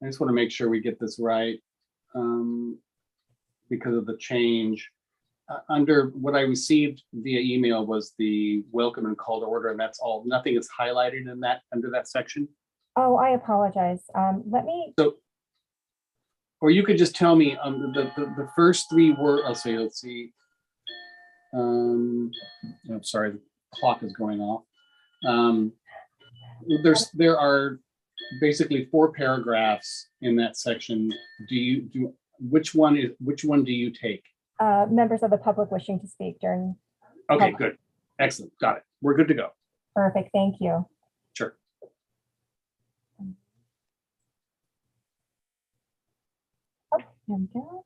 I just want to make sure we get this right because of the change. Under what I received via email was the welcome and call to order, and that's all. Nothing is highlighted in that under that section. Oh, I apologize. Let me. So, or you could just tell me the first three words. Let's see. I'm sorry, the clock is going off. There are basically 4 paragraphs in that section. Which one do you take? Members of the public wishing to speak during. Okay, good. Excellent. Got it. We're good to go. Perfect. Thank you. Sure. Oh, there we go.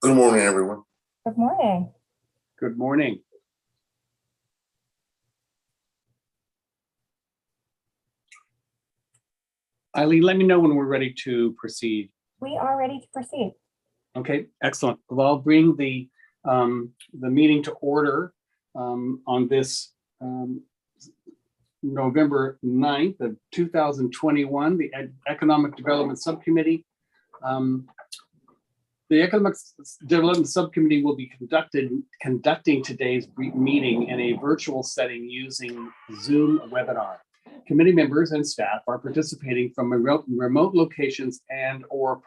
Good morning, everyone. Good morning. Good morning. Eileen, let me know when we're ready to proceed. We are ready to proceed. Okay, excellent. Well, I'll bring the meeting to order on this November 9th of 2021, the Economic Development Subcommittee. The Economic Development Subcommittee will be conducting today's meeting in a virtual setting using Zoom webinar. Committee members and staff are participating from remote locations and or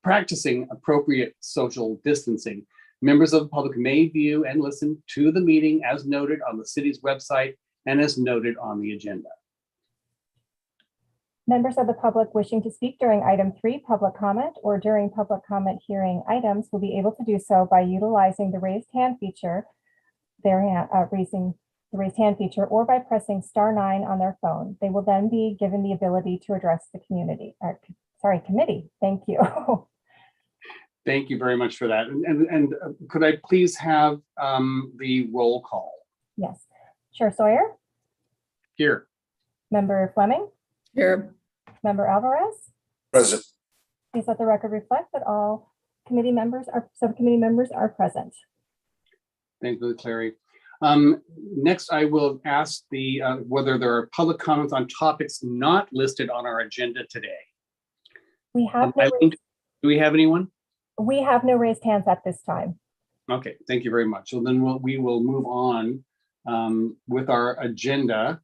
practicing appropriate social distancing. Members of the public may view and listen to the meeting as noted on the city's website and as noted on the agenda. Members of the public wishing to speak during item 3, public comment, or during public comment hearing items will be able to do so by utilizing the raised hand feature, raising the raised hand feature, or by pressing *9 on their phone. They will then be given the ability to address the committee. Thank you. Thank you very much for that. And could I please have the roll call? Yes. Chair Sawyer? Here. Member Fleming? Here. Member Alvarez? Present. Please let the record reflect that all subcommittee members are present. Thank you, Clary. Next, I will ask whether there are public comments on topics not listed on our agenda today. We have do we have anyone? We have no raised hands at this time. Okay, thank you very much. So then we will move on with our agenda.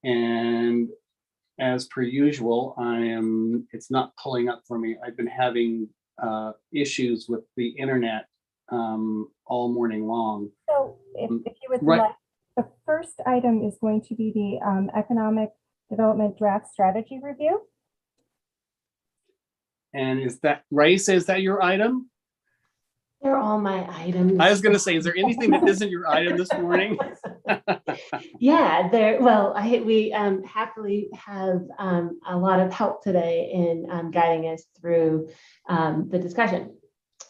And as per usual, it's not pulling up for me. I've been having issues with the internet all morning long. So if you would like, the first item is going to be the Economic Development Draft Strategy Review. And is that, Raisa, is that your item? They're all my items. I was going to say, is there anything that isn't your item this morning? Yeah, we happily have a lot of help today in guiding us through the discussion.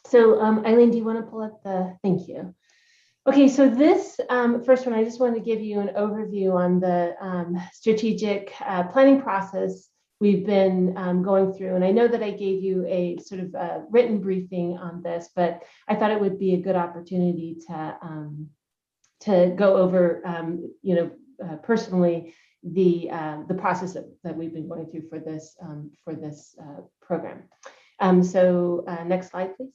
So Eileen, do you want to pull up thank you. Okay, so this first one, I just want to give you an overview on the strategic planning process we've been going through. And I know that I gave you a sort of written briefing on this, but I thought it would be a good opportunity to go over, personally, the process that we've been going through for this program. So next slide, please.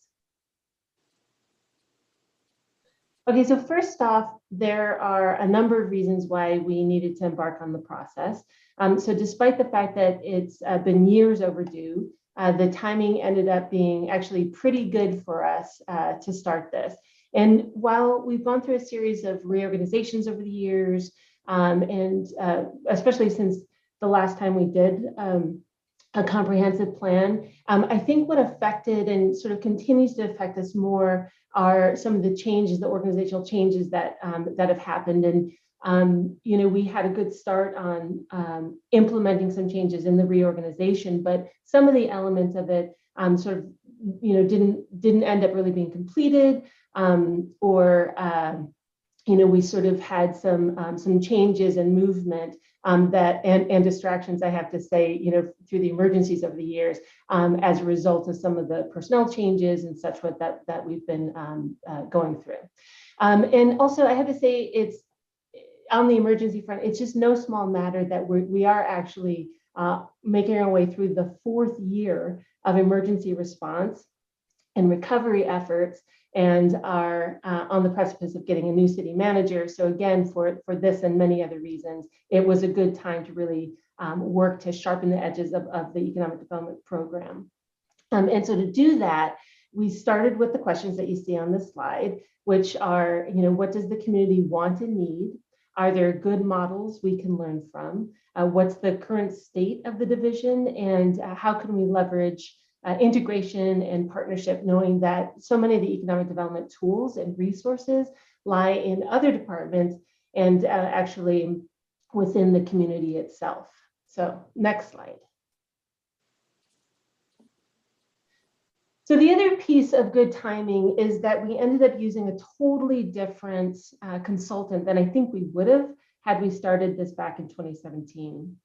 Okay, so first off, there are a number of reasons why we needed to embark on the process. So despite the fact that it's been years overdue, the timing ended up being actually pretty good for us to start this. And while we've gone through a series of reorganizations over the years, and especially since the last time we did a comprehensive plan, I think what affected and sort of continues to affect us more are some of the changes, the organizational changes that have happened. And we had a good start on implementing some changes in the reorganization, but some of the elements of it didn't end up really being completed, or we sort of had some changes and movement and distractions, I have to say, through the emergencies of the years as a result of some of the personnel changes and such that we've been going through. And also, I have to say, it's on the emergency front, it's just no small matter that we are actually making our way through the 4th year of emergency response and recovery efforts, and are on the precipice of getting a new city manager. So again, for this and many other reasons, it was a good time to really work to sharpen the edges of the economic development program. And so to do that, we started with the questions that you see on this slide, which are, what does the community want and need? Are there good models we can learn from? What's the current state of the division? And how can we leverage integration and partnership, knowing that so many of the economic development tools and resources lie in other departments and actually within the community itself. So next slide. So the other piece of good timing is that we ended up using a totally different consultant than I think we would have had we started this back in 2017.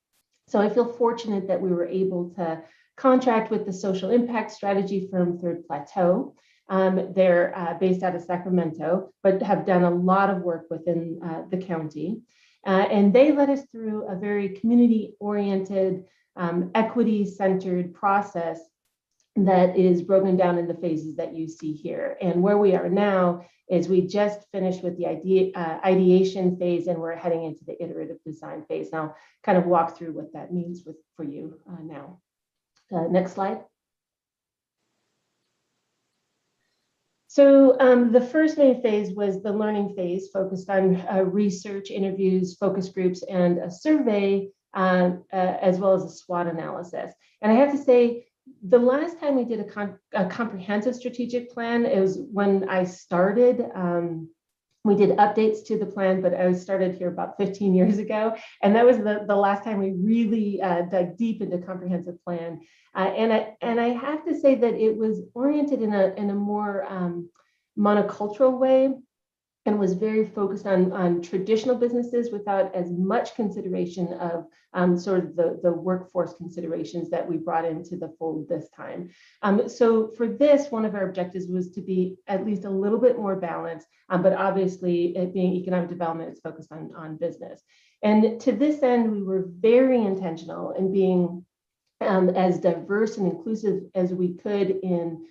So I feel fortunate that we were able to contract with the social impact strategy firm Third Plateau. They're based out of Sacramento, but have done a lot of work within the county. And they led us through a very community-oriented, equity-centered process that is broken down in the phases that you see here. And where we are now is we just finished with the ideation phase, and we're heading into the iterative design phase. And I'll kind of walk through what that means for you now. Next slide. So the first main phase was the learning phase, focused on research, interviews, focus groups, and a survey, as well as a SWOT analysis. And I have to say, the last time we did a comprehensive strategic plan, it was when I started. We did updates to the plan, but I started here about 15 years ago. And that was the last time we really dug deep into comprehensive plan. And I have to say that it was oriented in a more monocultural way, and was very focused on traditional businesses without as much consideration of sort of the workforce considerations that we brought into the fold this time. So for this, one of our objectives was to be at least a little bit more balanced, but obviously it being economic development, it's focused on business. And to this end, we were very intentional in being as diverse and inclusive as we could in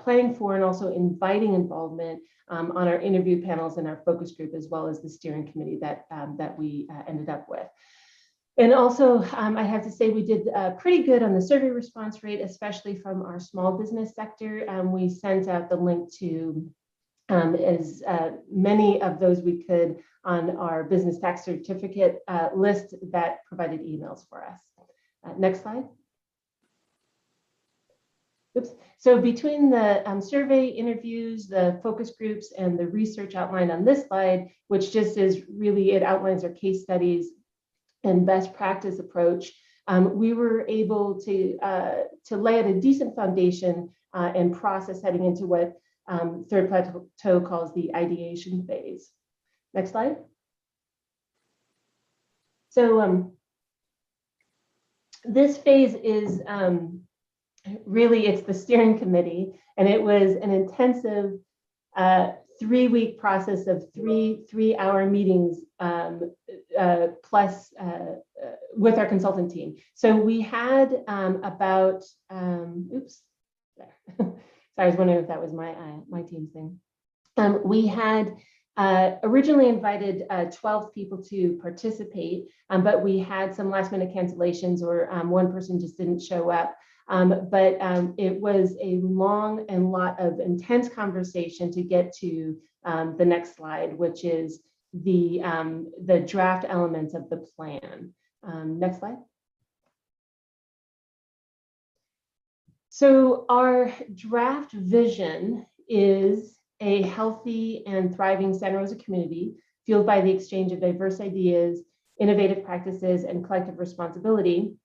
planning for and also inviting involvement on our interview panels and our focus group, as well as the steering committee that we ended up with. And also, I have to say we did pretty good on the survey response rate, especially from our small business sector. We sent out the link to as many of those we could on our business tax certificate list that provided emails for us. Next slide. Oops. So between the survey interviews, the focus groups, and the research outlined on this slide, which just is really, it outlines our case studies and best practice approach, we were able to lay out a decent foundation and process heading into what Third Plateau calls the ideation phase. Next slide. So this phase is really, it's the steering committee, and it was an intensive 3-week process of three-hour meetings plus with our consultant team. So we had about oops, there. Sorry, I was wondering if that was my team's thing. We had originally invited 12 people to participate, but we had some last-minute cancellations, or one person just didn't show up. But it was a long and lot of intense conversation to get to the next slide, which is the draft elements of the plan. Next slide. So our draft vision is a healthy and thriving Santa Rosa community fueled by the exchange of diverse ideas, innovative practices, and collective responsibility.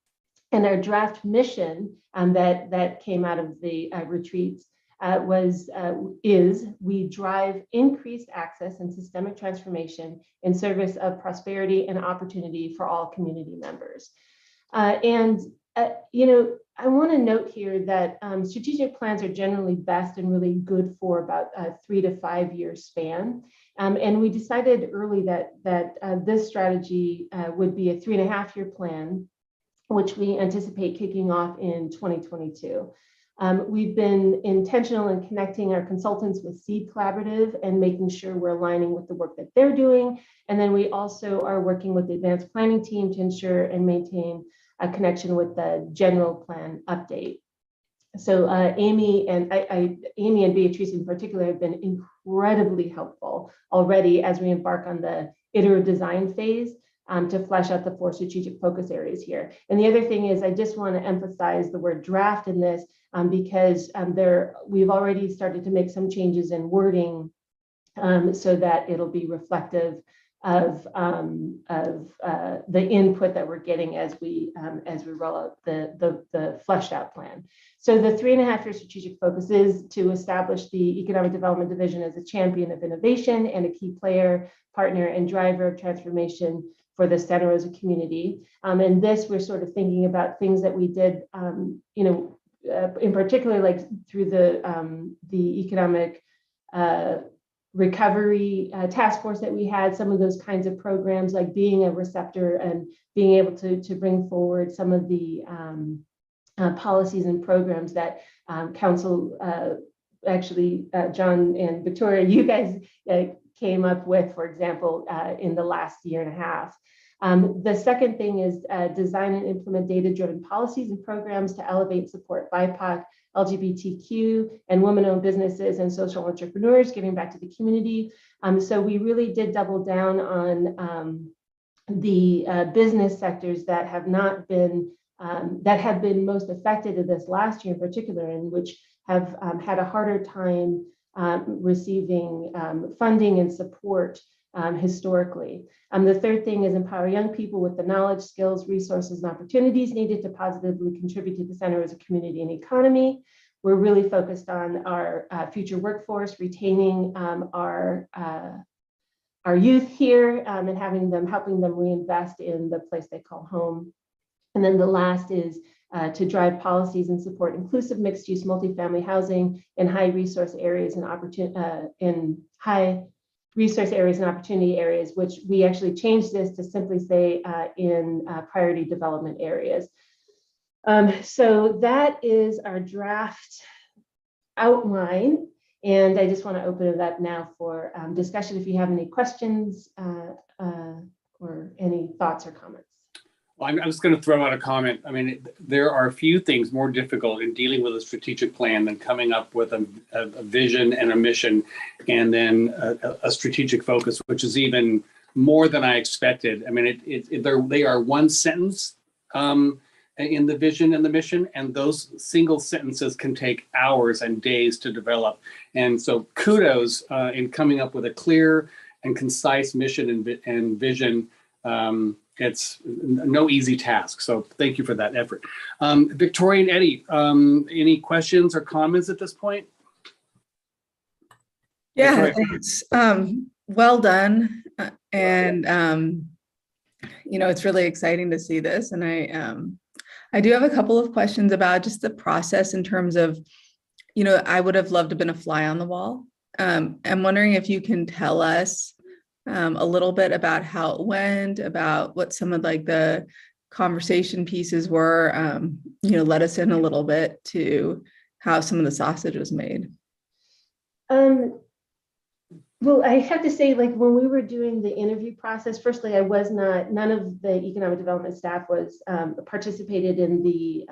And our draft mission that came out of the retreats is we drive increased access and systemic transformation in service of prosperity and opportunity for all community members. I want to note here that strategic plans are generally best and really good for about a 3 to 5 year span. And we decided early that this strategy would be a 3.5 year plan, which we anticipate kicking off in 2022. We've been intentional in connecting our consultants with Seed Collaborative and making sure we're aligning with the work that they're doing. And then we also are working with the advanced planning team to ensure and maintain a connection with the general plan update. So Amy and Beatrice in particular have been incredibly helpful already as we embark on the iterative design phase to flesh out the 4 strategic focus areas here. And the other thing is I just want to emphasize the word draft in this because we've already started to make some changes in wording so that it'll be reflective of the input that we're getting as we roll out the fleshed out plan. So the 3.5 year strategic focus is to establish the Economic Development Division as a champion of innovation and a key player, partner, and driver of transformation for the Santa Rosa community. And this, we're sort of thinking about things that we did, in particular, like through the economic recovery task force that we had, some of those kinds of programs, like being a receptor and being able to bring forward some of the policies and programs that council, actually, John and Victoria, you guys came up with, for example, in the last 1.5 years. The second thing is design and implement data-driven policies and programs to elevate and support BIPOC, LGBTQ, and women-owned businesses and social entrepreneurs, giving back to the community. So we really did double down on the business sectors that have not been, that have been most affected in this last year in particular, and which have had a harder time receiving funding and support historically. The third thing is empower young people with the knowledge, skills, resources, and opportunities needed to positively contribute to the Santa Rosa community and economy. We're really focused on our future workforce, retaining our youth here and helping them reinvest in the place they call home. And then the last is to drive policies and support inclusive mixed-use multifamily housing in high resource areas and opportunity areas, which we actually changed this to simply say in priority development areas. So that is our draft outline. And I just want to open it up now for discussion if you have any questions or any thoughts or comments. Well, I'm just going to throw out a comment. I mean, there are a few things more difficult in dealing with a strategic plan than coming up with a vision and a mission, and then a strategic focus, which is even more than I expected. I mean, they are one sentence in the vision and the mission, and those single sentences can take hours and days to develop. And so kudos in coming up with a clear and concise mission and vision. It's no easy task. So thank you for that effort. Victoria and Eddie, any questions or comments at this point? Yeah, Victoria. thanks. Well done. And, it's really exciting to see this. And I do have a couple of questions about just the process in terms of, I would have loved to have been a fly on the wall. I'm wondering if you can tell us a little bit about how it went, about what some of the conversation pieces were, let us in a little bit to how some of the sausage was made. Well, I have to say, when we were doing the interview process, firstly, none of the economic development staff was participated in the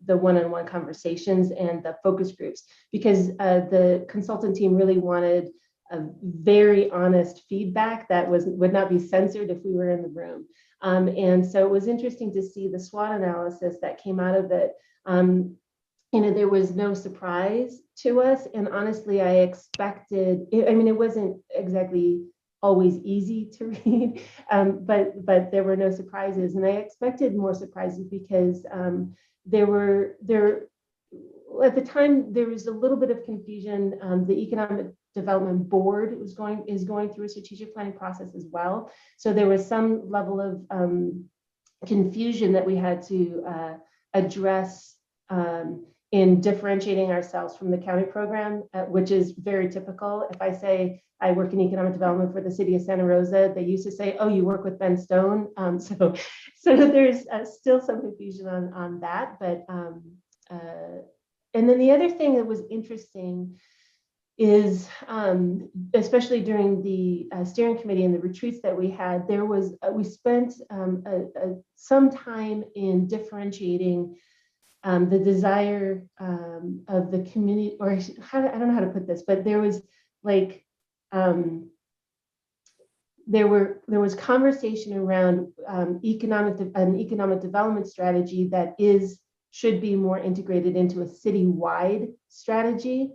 one-on-one conversations and the focus groups, because the consultant team really wanted a very honest feedback that would not be censored if we were in the room. And so it was interesting to see the SWOT analysis that came out of it. There was no surprise to us. And honestly, I expected, it wasn't exactly always easy to read, but there were no surprises. And I expected more surprises because at the time, there was a little bit of confusion. The Economic Development Board is going through a strategic planning process as well. So there was some level of confusion that we had to address in differentiating ourselves from the county program, which is very typical. If I say I work in economic development for the city of Santa Rosa, they used to say, "Oh, you work with Ben Stone." So there's still some confusion on that. But and then the other thing that was interesting is, especially during the steering committee and the retreats that we had, we spent some time in differentiating the desire of the community, or I don't know how to put this, but there was like there was conversation around an economic development strategy that should be more integrated into a citywide strategy,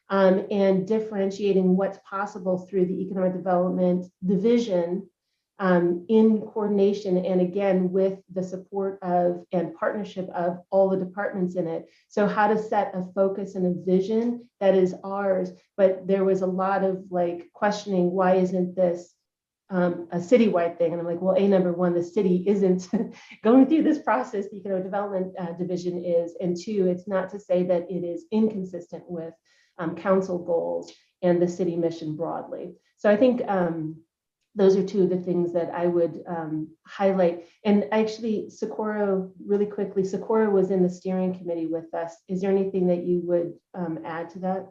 and differentiating what's possible through the economic development division in coordination, and again with the support of and partnership of all the departments in it. So how to set a focus and a vision that is ours, but there was a lot of like questioning, why isn't this a citywide thing? And I'm like, well, number one, the city isn't going through this process, the economic development division is, and two, it's not to say that it is inconsistent with council goals and the city mission broadly. So I think those are two of the things that I would highlight. And actually, Socorro, really quickly, Socorro was in the steering committee with us. Is there anything that you would add to that?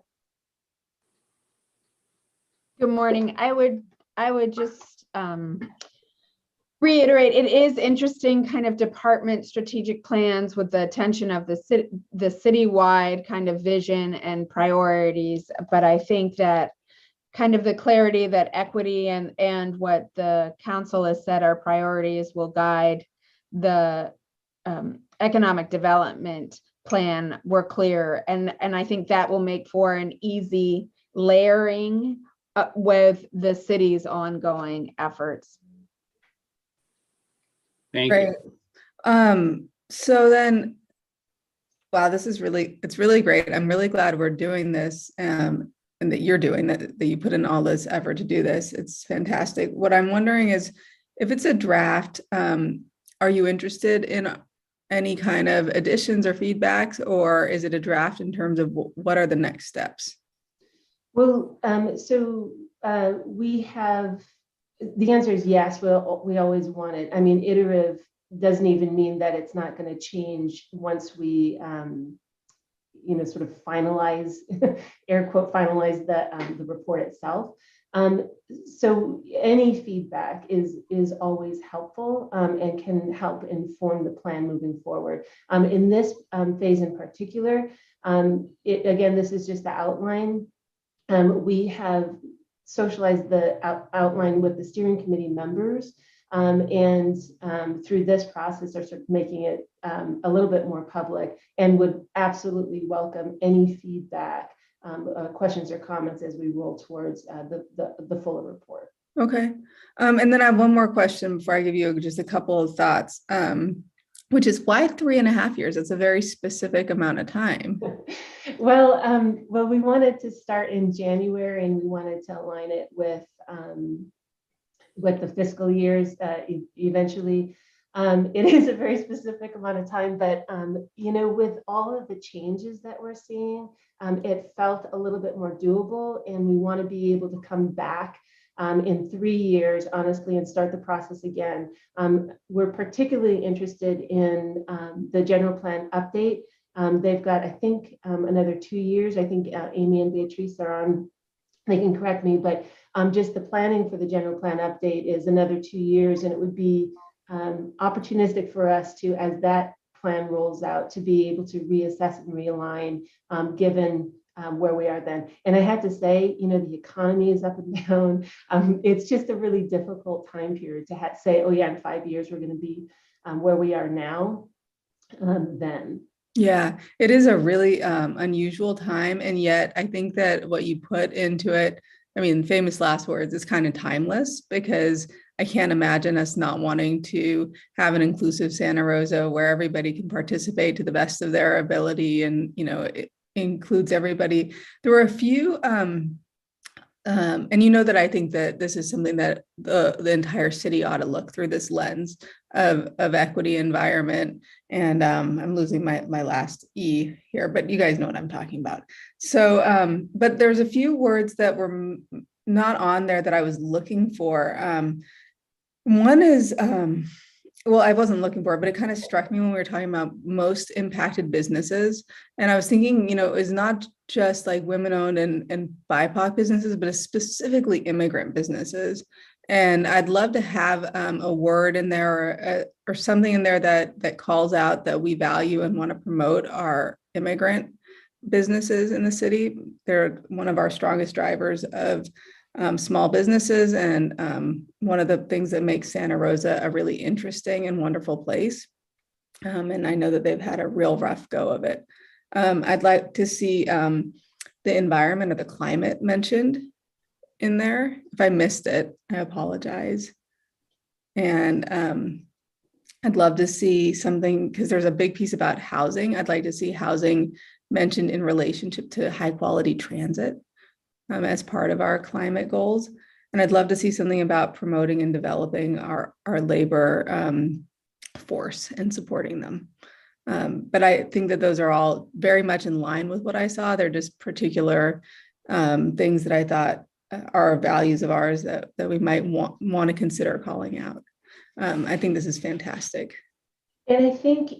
Good morning. I would just reiterate, it is interesting kind of department strategic plans with the attention of the citywide kind of vision and priorities. But I think that kind of the clarity that equity and what the council has said our priorities will guide the economic development plan were clear. And I think that will make for an easy layering with the city's ongoing efforts. Thank Great. you. So then, wow, it's really great. I'm really glad we're doing this, and that you're doing that you put in all this effort to do this. It's fantastic. What I'm wondering is, if it's a draft, are you interested in any kind of additions or feedbacks, or is it a draft in terms of what are the next steps? Well, we have, the answer is yes. We always want it. I mean, iterative doesn't even mean that it's not going to change once we, sort of finalize, air quote, finalize the report itself. So any feedback is always helpful and can help inform the plan moving forward. In this phase in particular, again, this is just the outline. We have socialized the outline with the steering committee members, and through this process are sort of making it a little bit more public, and would absolutely welcome any feedback, questions or comments as we roll towards the fuller report. Okay. And then I have one more question before I give you just a couple of thoughts, which is, why 3.5 years? It's a very specific amount of time. Well, we wanted to start in January, and we wanted to align it with the fiscal years eventually. It is a very specific amount of time, but with all of the changes that we're seeing, it felt a little bit more doable, and we want to be able to come back in 3 years, honestly, and start the process again. We're particularly interested in the general plan update. They've got, I think, another 2 years. I think Amy and Beatrice are on, they can correct me, but just the planning for the general plan update is another 2 years, and it would be opportunistic for us to, as that plan rolls out, to be able to reassess and realign given where we are then. And I had to say, the economy is up and down. It's just a really difficult time period to say, oh yeah, in 5 years, we're going to be where we are now then. Yeah, it is a really unusual time. And yet I think that what you put into it, I mean, famous last words, is kind of timeless, because I can't imagine us not wanting to have an inclusive Santa Rosa where everybody can participate to the best of their ability, and it includes everybody. There were a few, and that I think that this is something that the entire city ought to look through this lens of equity, environment, and I'm losing my last E here, but you guys know what I'm talking about. So, but there's a few words that were not on there that I was looking for. One is, well, I wasn't looking for it, but it kind of struck me when we were talking about most impacted businesses. And I was thinking, it's not just like women-owned and BIPOC businesses, but it's specifically immigrant businesses. And I'd love to have a word in there or something in there that calls out that we value and want to promote our immigrant businesses in the city. They're one of our strongest drivers of small businesses, and one of the things that makes Santa Rosa a really interesting and wonderful place. And I know that they've had a real rough go of it. I'd like to see the environment or the climate mentioned in there. If I missed it, I apologize. And I'd love to see something, because there's a big piece about housing. I'd like to see housing mentioned in relationship to high quality transit as part of our climate goals. And I'd love to see something about promoting and developing our labor force and supporting them. But I think that those are all very much in line with what I saw. They're just particular things that I thought are values of ours that we might want to consider calling out. I think this is fantastic. And I think,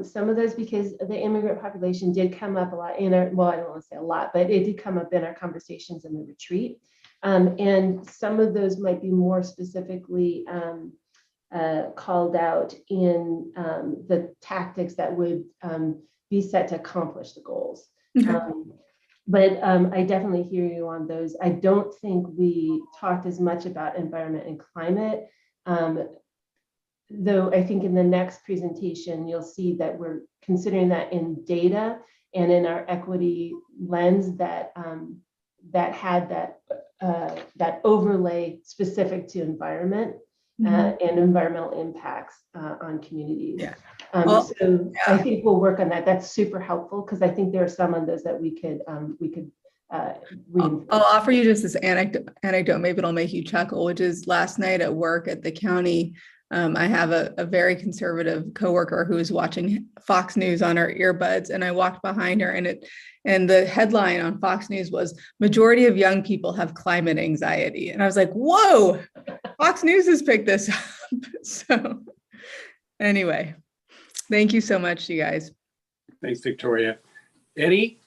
some of those, because the immigrant population did come up a lot in our, well, I don't want to say a lot, but it did come up in our conversations in the retreat. And some of those might be more specifically called out in the tactics that would be set to accomplish the goals. Okay. But I definitely hear you on those. I don't think we talked as much about environment and climate. Though I think in the next presentation, you'll see that we're considering that in data and in our equity lens that had that overlay specific to environment and environmental impacts on communities. Yeah. So I think we'll work on that. That's super helpful, because I think there are some of those that we could reinforce. I'll offer you just this anecdote, maybe it'll make you chuckle, which is last night at work at the county. I have a very conservative coworker who is watching Fox News on her earbuds, and I walked behind her, and the headline on Fox News was "Majority of young people have climate anxiety," and I was like, "Whoa, Fox News has picked this up." So, anyway, thank you so much, you guys. Thanks, Victoria. Eddie,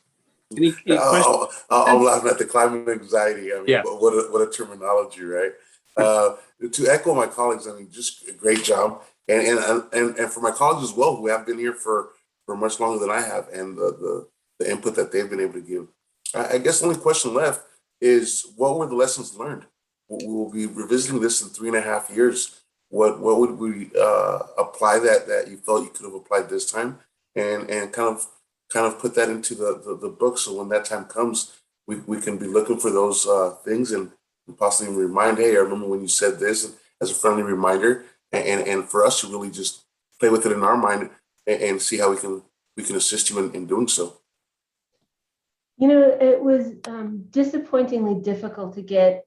any questions? I'm laughing at the climate anxiety. I mean, Yeah. what a terminology, right? To echo my colleagues, I mean, just a great job, and for my colleagues as well, who have been here for much longer than I have, and the input that they've been able to give. I guess the only question left is, what were the lessons learned? We'll be revisiting this in 3.5 years. What would we apply that you felt you could have applied this time, and kind of put that into the book, so when that time comes, we can be looking for those things and possibly remind, hey, I remember when you said this, as a friendly reminder, and for us to really just play with it in our mind and see how we can assist you in doing so. It was disappointingly difficult to get.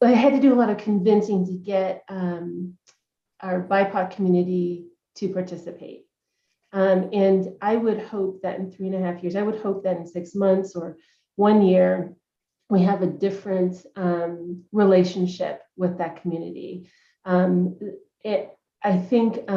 I had to do a lot of convincing to get our BIPOC community to participate. And I would hope that in 3.5 years, I would hope that in 6 months or 1 year, we have a different relationship with that community. I think,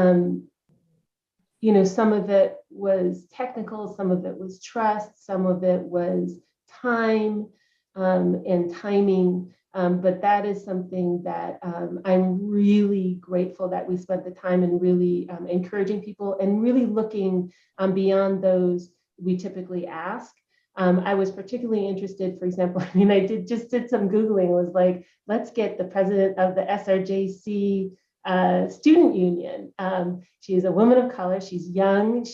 some of it was technical, some of it was trust, some of it was time and timing. But that is something that I'm really grateful that we spent the time in really encouraging people and really looking beyond those we typically ask. I was particularly interested, for example, I did some Googling, was like, let's get the president of the SRJC student union. She's a woman of color, she's young,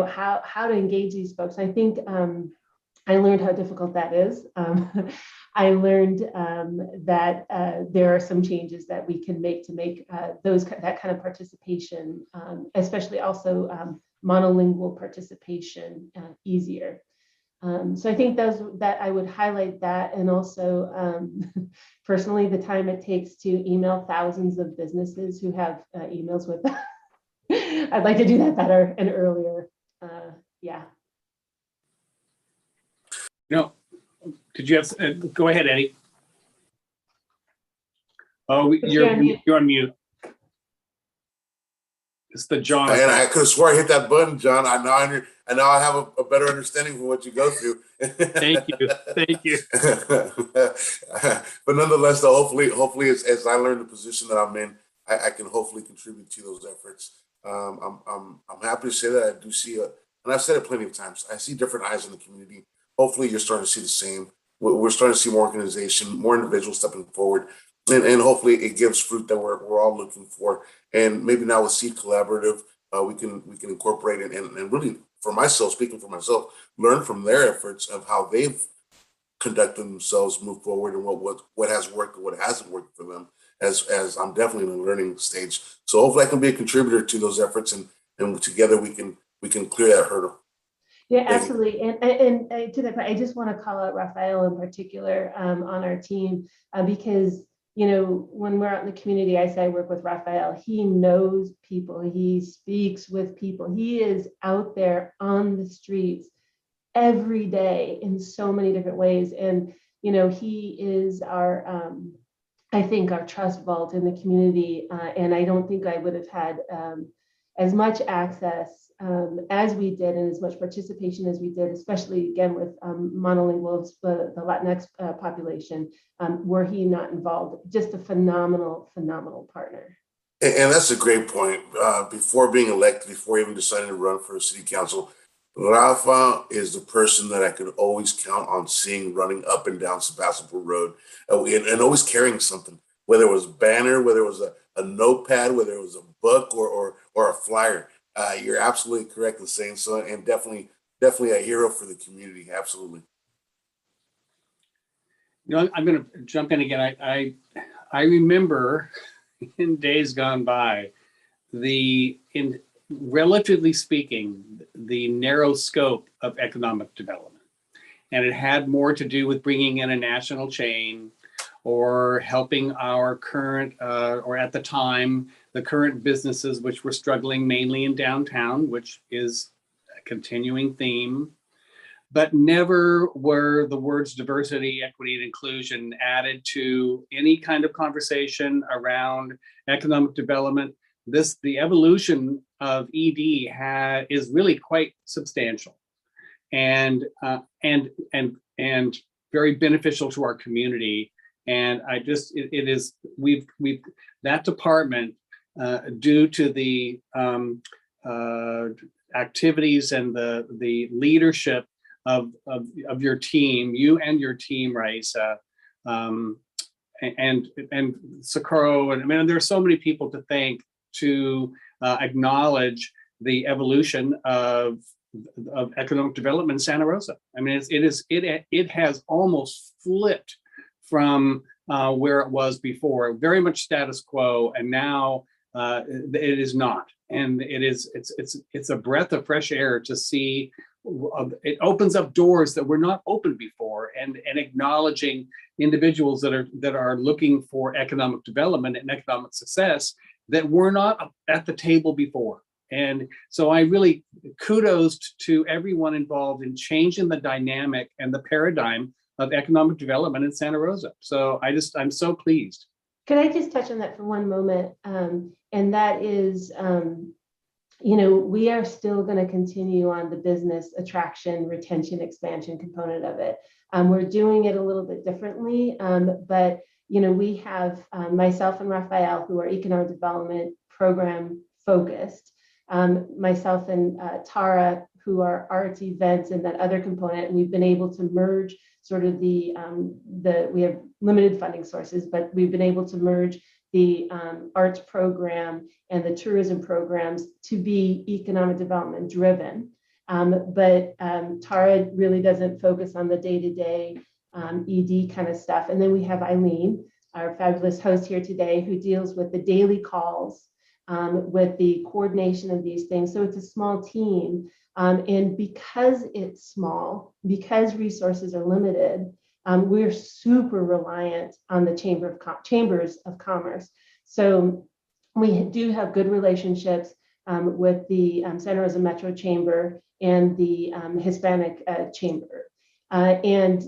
how to engage these folks. I think I learned how difficult that is. I learned that there are some changes that we can make to make that kind of participation, especially also monolingual participation, easier. So I think that I would highlight that, and also personally the time it takes to email thousands of businesses who have emails with them. I'd like to do that better and earlier. Yeah. No, did you have, go ahead, Eddie. Oh, you're on mute. It's the John. And I could have swore I hit that button, John. I now I have a better understanding of what you go through. Thank you. Thank you. But nonetheless, though, hopefully as I learn the position that I'm in, I can hopefully contribute to those efforts. I'm happy to say that I do see and I've said it plenty of times, I see different eyes in the community. Hopefully you're starting to see the same. We're starting to see more organization, more individuals stepping forward. And hopefully it gives fruit that we're all looking for. And maybe now with Seed Collaborative, we can incorporate it and really, for myself, speaking for myself, learn from their efforts of how they've conducted themselves, move forward, and what has worked and what hasn't worked for them. As I'm definitely in a learning stage. So hopefully I can be a contributor to those efforts, and together we can clear that hurdle. Yeah, absolutely. And to that point, I just want to call out Raphael in particular on our team because, you know, when we're out in the community, I say I work with Raphael. He knows people. He speaks with people. He is out there on the streets every day in so many different ways. And, you know, he is our, I think, our trust vault in the community. And I don't think I would have had as much access as we did and as much participation as we did, especially again with monolinguals, the Latinx population, were he not involved. Just a phenomenal partner. And that's a great point. Before being elected, before even deciding to run for city council, Rafa is the person that I could always count on seeing running up and down Sebastopol Road and always carrying something, whether it was a banner, whether it was a notepad, whether it was a book or a flyer. You're absolutely correct in saying so, and definitely a hero for the community. Absolutely. You know, I'm going to jump in again. I remember in days gone by, relatively speaking, the narrow scope of economic development. And it had more to do with bringing in a national chain or helping our current, or at the time, the current businesses which were struggling mainly in downtown, which is a continuing theme. But never were the words diversity, equity, and inclusion added to any kind of conversation around economic development. The evolution of ED is really quite substantial, and very beneficial to our community. And we've that department, due to the activities and the leadership of your team, you and your team, Raisa, and Socorro, and I mean, there are so many people to thank to acknowledge the evolution of economic development in Santa Rosa. I mean, it has almost flipped from where it was before, very much status quo, and now it is not. And it's a breath of fresh air to see. It opens up doors that were not open before, and acknowledging individuals that are looking for economic development and economic success that were not at the table before. And so I really kudos to everyone involved in changing the dynamic and the paradigm of economic development in Santa Rosa. So I'm so pleased. Could I just touch on that for one moment? And that is, you know, we are still going to continue on the business attraction, retention, expansion component of it. We're doing it a little bit differently, but, you know, we have myself and Raphael, who are economic development program focused, myself and Tara, who are arts, events, and that other component. And we've been able to merge sort of we have limited funding sources, but we've been able to merge the arts program and the tourism programs to be economic development driven. But Tara really doesn't focus on the day-to-day ED kind of stuff. And then we have Eileen, our fabulous host here today, who deals with the daily calls, with the coordination of these things. So it's a small team. And because it's small, because resources are limited, we're super reliant on the chambers of commerce. So we do have good relationships with the Santa Rosa Metro Chamber and the Hispanic Chamber. And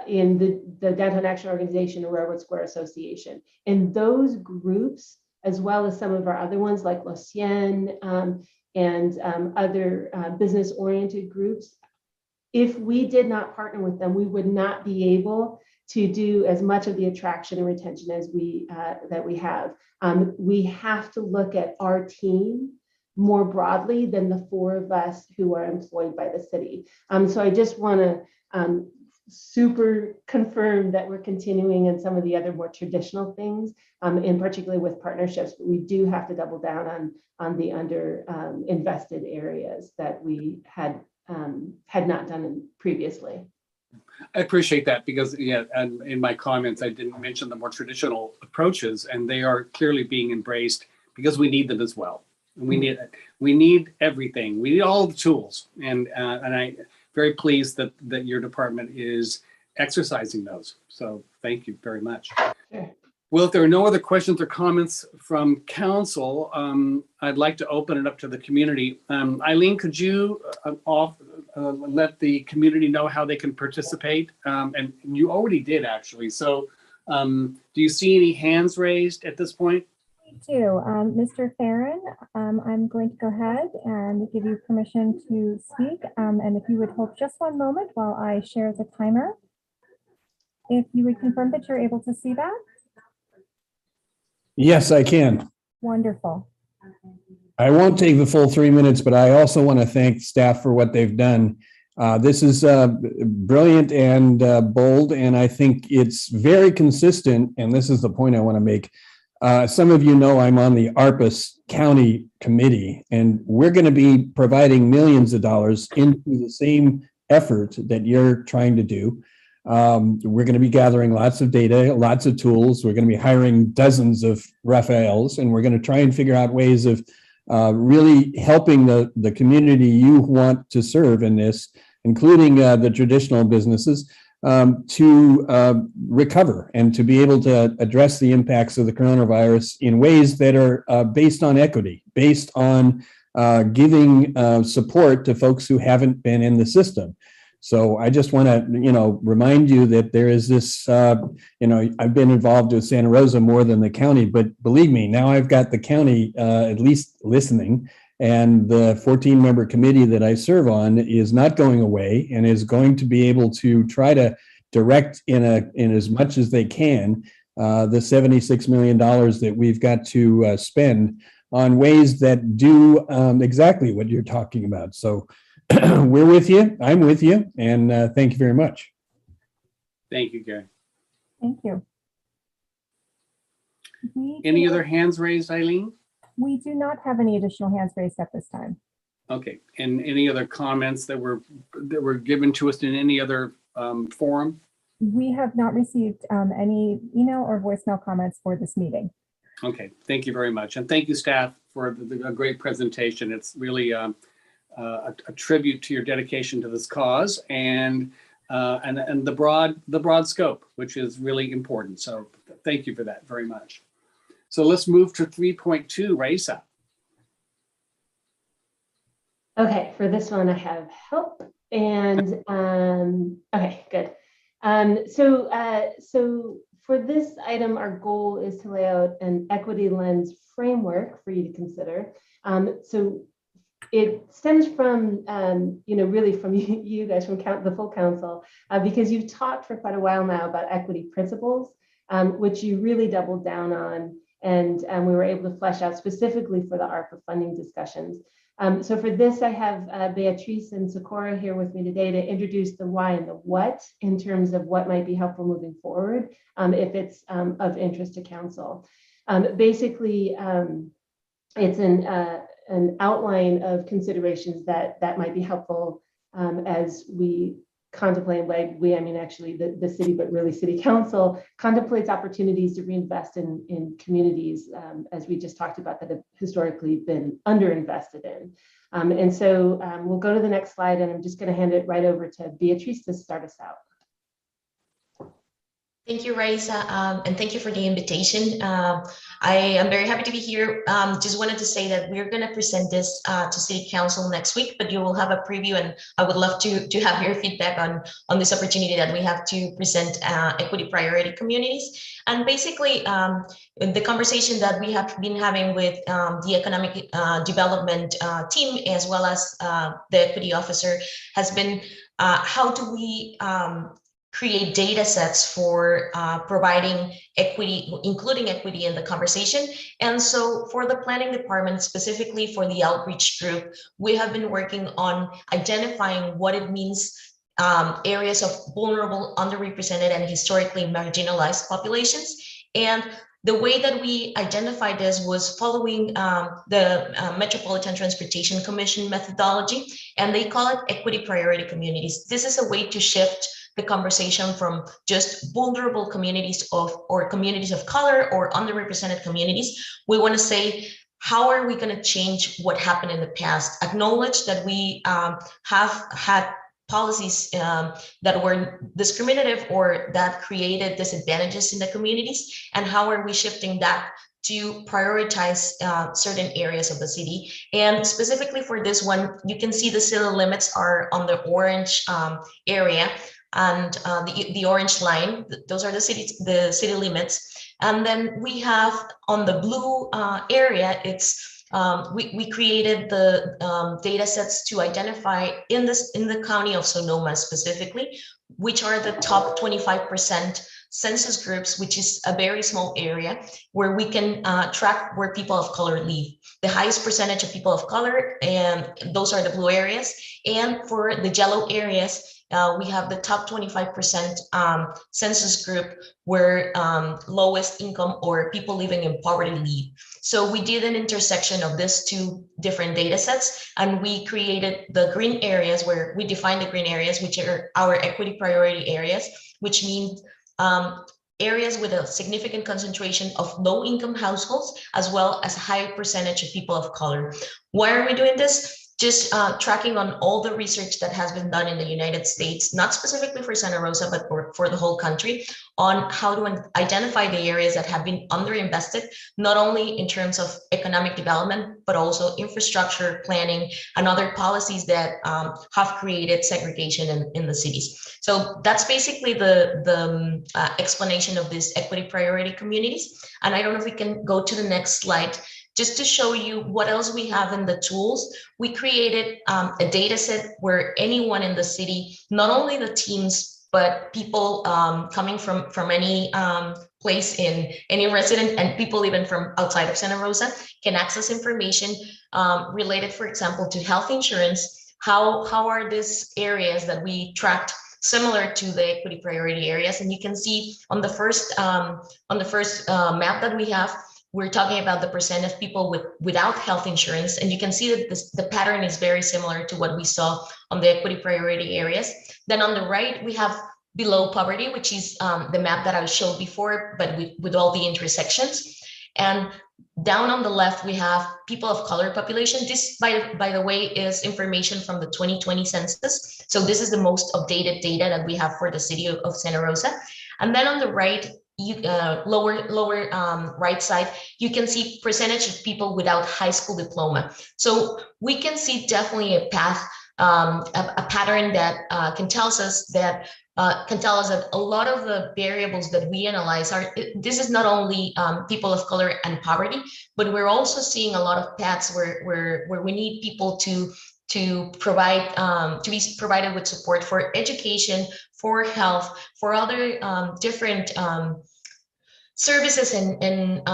in the Downtown Action Organization and Railroad Square Association. And those groups, as well as some of our other ones like Los Cien and other business-oriented groups, if we did not partner with them, we would not be able to do as much of the attraction and retention as that we have. We have to look at our team more broadly than the four of us who are employed by the city. So I just want to super confirm that we're continuing in some of the other more traditional things, in particular with partnerships, but we do have to double down on the under invested areas that we had not done previously. I appreciate that because, yeah, and in my comments, I didn't mention the more traditional approaches, and they are clearly being embraced because we need them as well. And we need everything. We need all the tools, and I'm very pleased that your department is exercising those. So thank you very much. Sure. Well, if there are no other questions or comments from council, I'd like to open it up to the community. Eileen, could you let the community know how they can participate? And you already did, actually. So do you see any hands raised at this point? We do. Mr. Farron, I'm going to go ahead and give you permission to speak. And if you would hold just one moment while I share the timer. If you would confirm that you're able to see that. Yes, I can. Wonderful. I won't take the full 3 minutes, but I also want to thank staff for what they've done. This is brilliant and bold, and I think it's very consistent. And this is the point I want to make. Some of you know I'm on the ARPAS County Committee, and we're going to be providing millions of dollars into the same effort that you're trying to do. We're going to be gathering lots of data, lots of tools. We're going to be hiring dozens of Raphaels, and we're going to try and figure out ways of really helping the community you want to serve in this, including the traditional businesses, to recover and to be able to address the impacts of the coronavirus in ways that are based on equity, based on giving support to folks who haven't been in the system. So I just want to, remind you that there is this, I've been involved with Santa Rosa more than the county, but believe me, now I've got the county at least listening, and the 14-member committee that I serve on is not going away and is going to be able to try to direct in as much as they can the $76 million that we've got to spend on ways that do exactly what you're talking about. So we're with you. I'm with you. And thank you very much. Thank you, Gary. Thank you. Any other hands raised, Eileen? We do not have any additional hands raised at this time. Okay. And any other comments that were given to us in any other forum? We have not received any email or voicemail comments for this meeting. Okay. Thank you very much. And thank you, staff, for a great presentation. It's really a tribute to your dedication to this cause and the broad scope, which is really important. So thank you for that very much. So let's move to 3.2, Raisa. Okay, for this one, I have help. And okay, good. So for this item, our goal is to lay out an equity lens framework for you to consider. So it stems from, really from you guys, from the full council, because you've talked for quite a while now about equity principles, which you really doubled down on, and we were able to flesh out specifically for the ARPA funding discussions. So for this, I have Beatrice and Socorro here with me today to introduce the why and the what in terms of what might be helpful moving forward, if it's of interest to council. Basically, it's an outline of considerations that might be helpful as we contemplating, by we, I mean actually the city, but really city council contemplates opportunities to reinvest in communities, as we just talked about, that have historically been underinvested in. And so we'll go to the next slide, and I'm just going to hand it right over to Beatrice to start us out. Thank you, Raisa, and thank you for the invitation. I am very happy to be here. Just wanted to say that we're going to present this to City Council next week, but you will have a preview, and I would love to have your feedback on this opportunity that we have to present equity priority communities. And basically, the conversation that we have been having with the economic development team, as well as the equity officer, has been how do we create data sets for providing equity, including equity in the conversation. And so for the planning department, specifically for the outreach group, we have been working on identifying what it means, areas of vulnerable, underrepresented, and historically marginalized populations. And the way that we identified this was following the Metropolitan Transportation Commission methodology, and they call it equity priority communities. This is a way to shift the conversation from just vulnerable communities or communities of color or underrepresented communities. We want to say, how are we going to change what happened in the past? Acknowledge that we have had policies that were discriminative or that created disadvantages in the communities, and how are we shifting that to prioritize certain areas of the city. And specifically for this one, you can see the city limits are on the orange area, and the orange line, those are the city limits. And then we have on the blue area, it's we created the data sets to identify in the county of Sonoma specifically, which are the top 25% census groups, which is a very small area where we can track where people of color live. The highest percentage of people of color, and those are the blue areas. And for the yellow areas, we have the top 25% census group where lowest income or people living in poverty live. So we did an intersection of these two different data sets, and we created the green areas, where we define the green areas, which are our equity priority areas, which means areas with a significant concentration of low-income households, as well as a high percentage of people of color. Why are we doing this? Just tracking on all the research that has been done in the United States, not specifically for Santa Rosa, but for the whole country, on how to identify the areas that have been underinvested, not only in terms of economic development, but also infrastructure planning and other policies that have created segregation in the cities. So that's basically the explanation of these equity priority communities. And I don't know if we can go to the next slide. Just to show you what else we have in the tools, we created a data set where anyone in the city, not only the teams, but people coming from any place, in any resident, and people even from outside of Santa Rosa, can access information related, for example, to health insurance. How are these areas that we tracked similar to the equity priority areas? And you can see on the first map that we have, we're talking about the percent of people without health insurance. And you can see that the pattern is very similar to what we saw on the equity priority areas. Then on the right, we have below poverty, which is the map that I showed before, but with all the intersections. And down on the left, we have people of color population. This, by the way, is information from the 2020 census. So this is the most updated data that we have for the city of Santa Rosa. And then on the right, lower right side, you can see percentage of people without high school diploma. So we can see definitely a path, a pattern that can tell us that a lot of the variables that we analyze this is not only people of color and poverty, but we're also seeing a lot of paths where we need people to provide to be provided with support for education, for health, for other different services and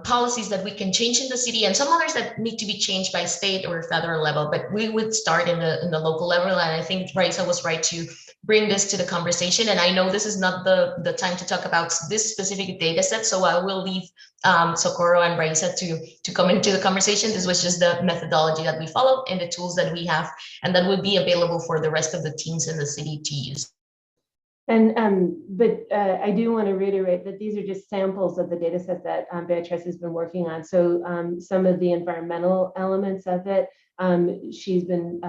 policies that we can change in the city, and some others that need to be changed by state or federal level. But we would start in the local level, and I think Raisa was right to bring this to the conversation. And I know this is not the time to talk about this specific data set, so I will leave Socorro and Raisa to come into the conversation. This was just the methodology that we follow and the tools that we have, and that would be available for the rest of the teams in the city to use. And I do want to reiterate that these are just samples of the data set that Beatrice has been working on. So some of the environmental elements of it, she's been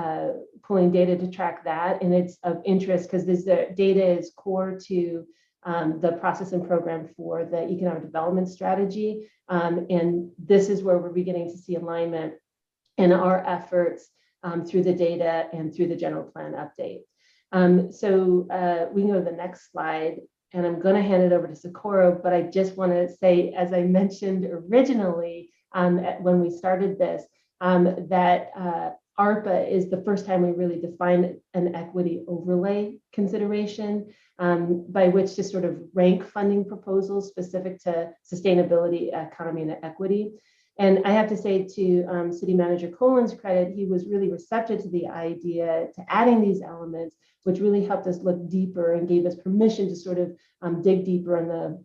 pulling data to track that, and it's of interest because this data is core to the process and program for the economic development strategy. And this is where we're beginning to see alignment in our efforts through the data and through the general plan update. So we can go to the next slide, and I'm going to hand it over to Socorro, but I just want to say, as I mentioned originally when we started this, that ARPA is the first time we really defined an equity overlay consideration by which to sort of rank funding proposals specific to sustainability, economy, and equity. And I have to say, to City Manager Colin's credit, he was really receptive to the idea to adding these elements, which really helped us look deeper and gave us permission to sort of dig deeper in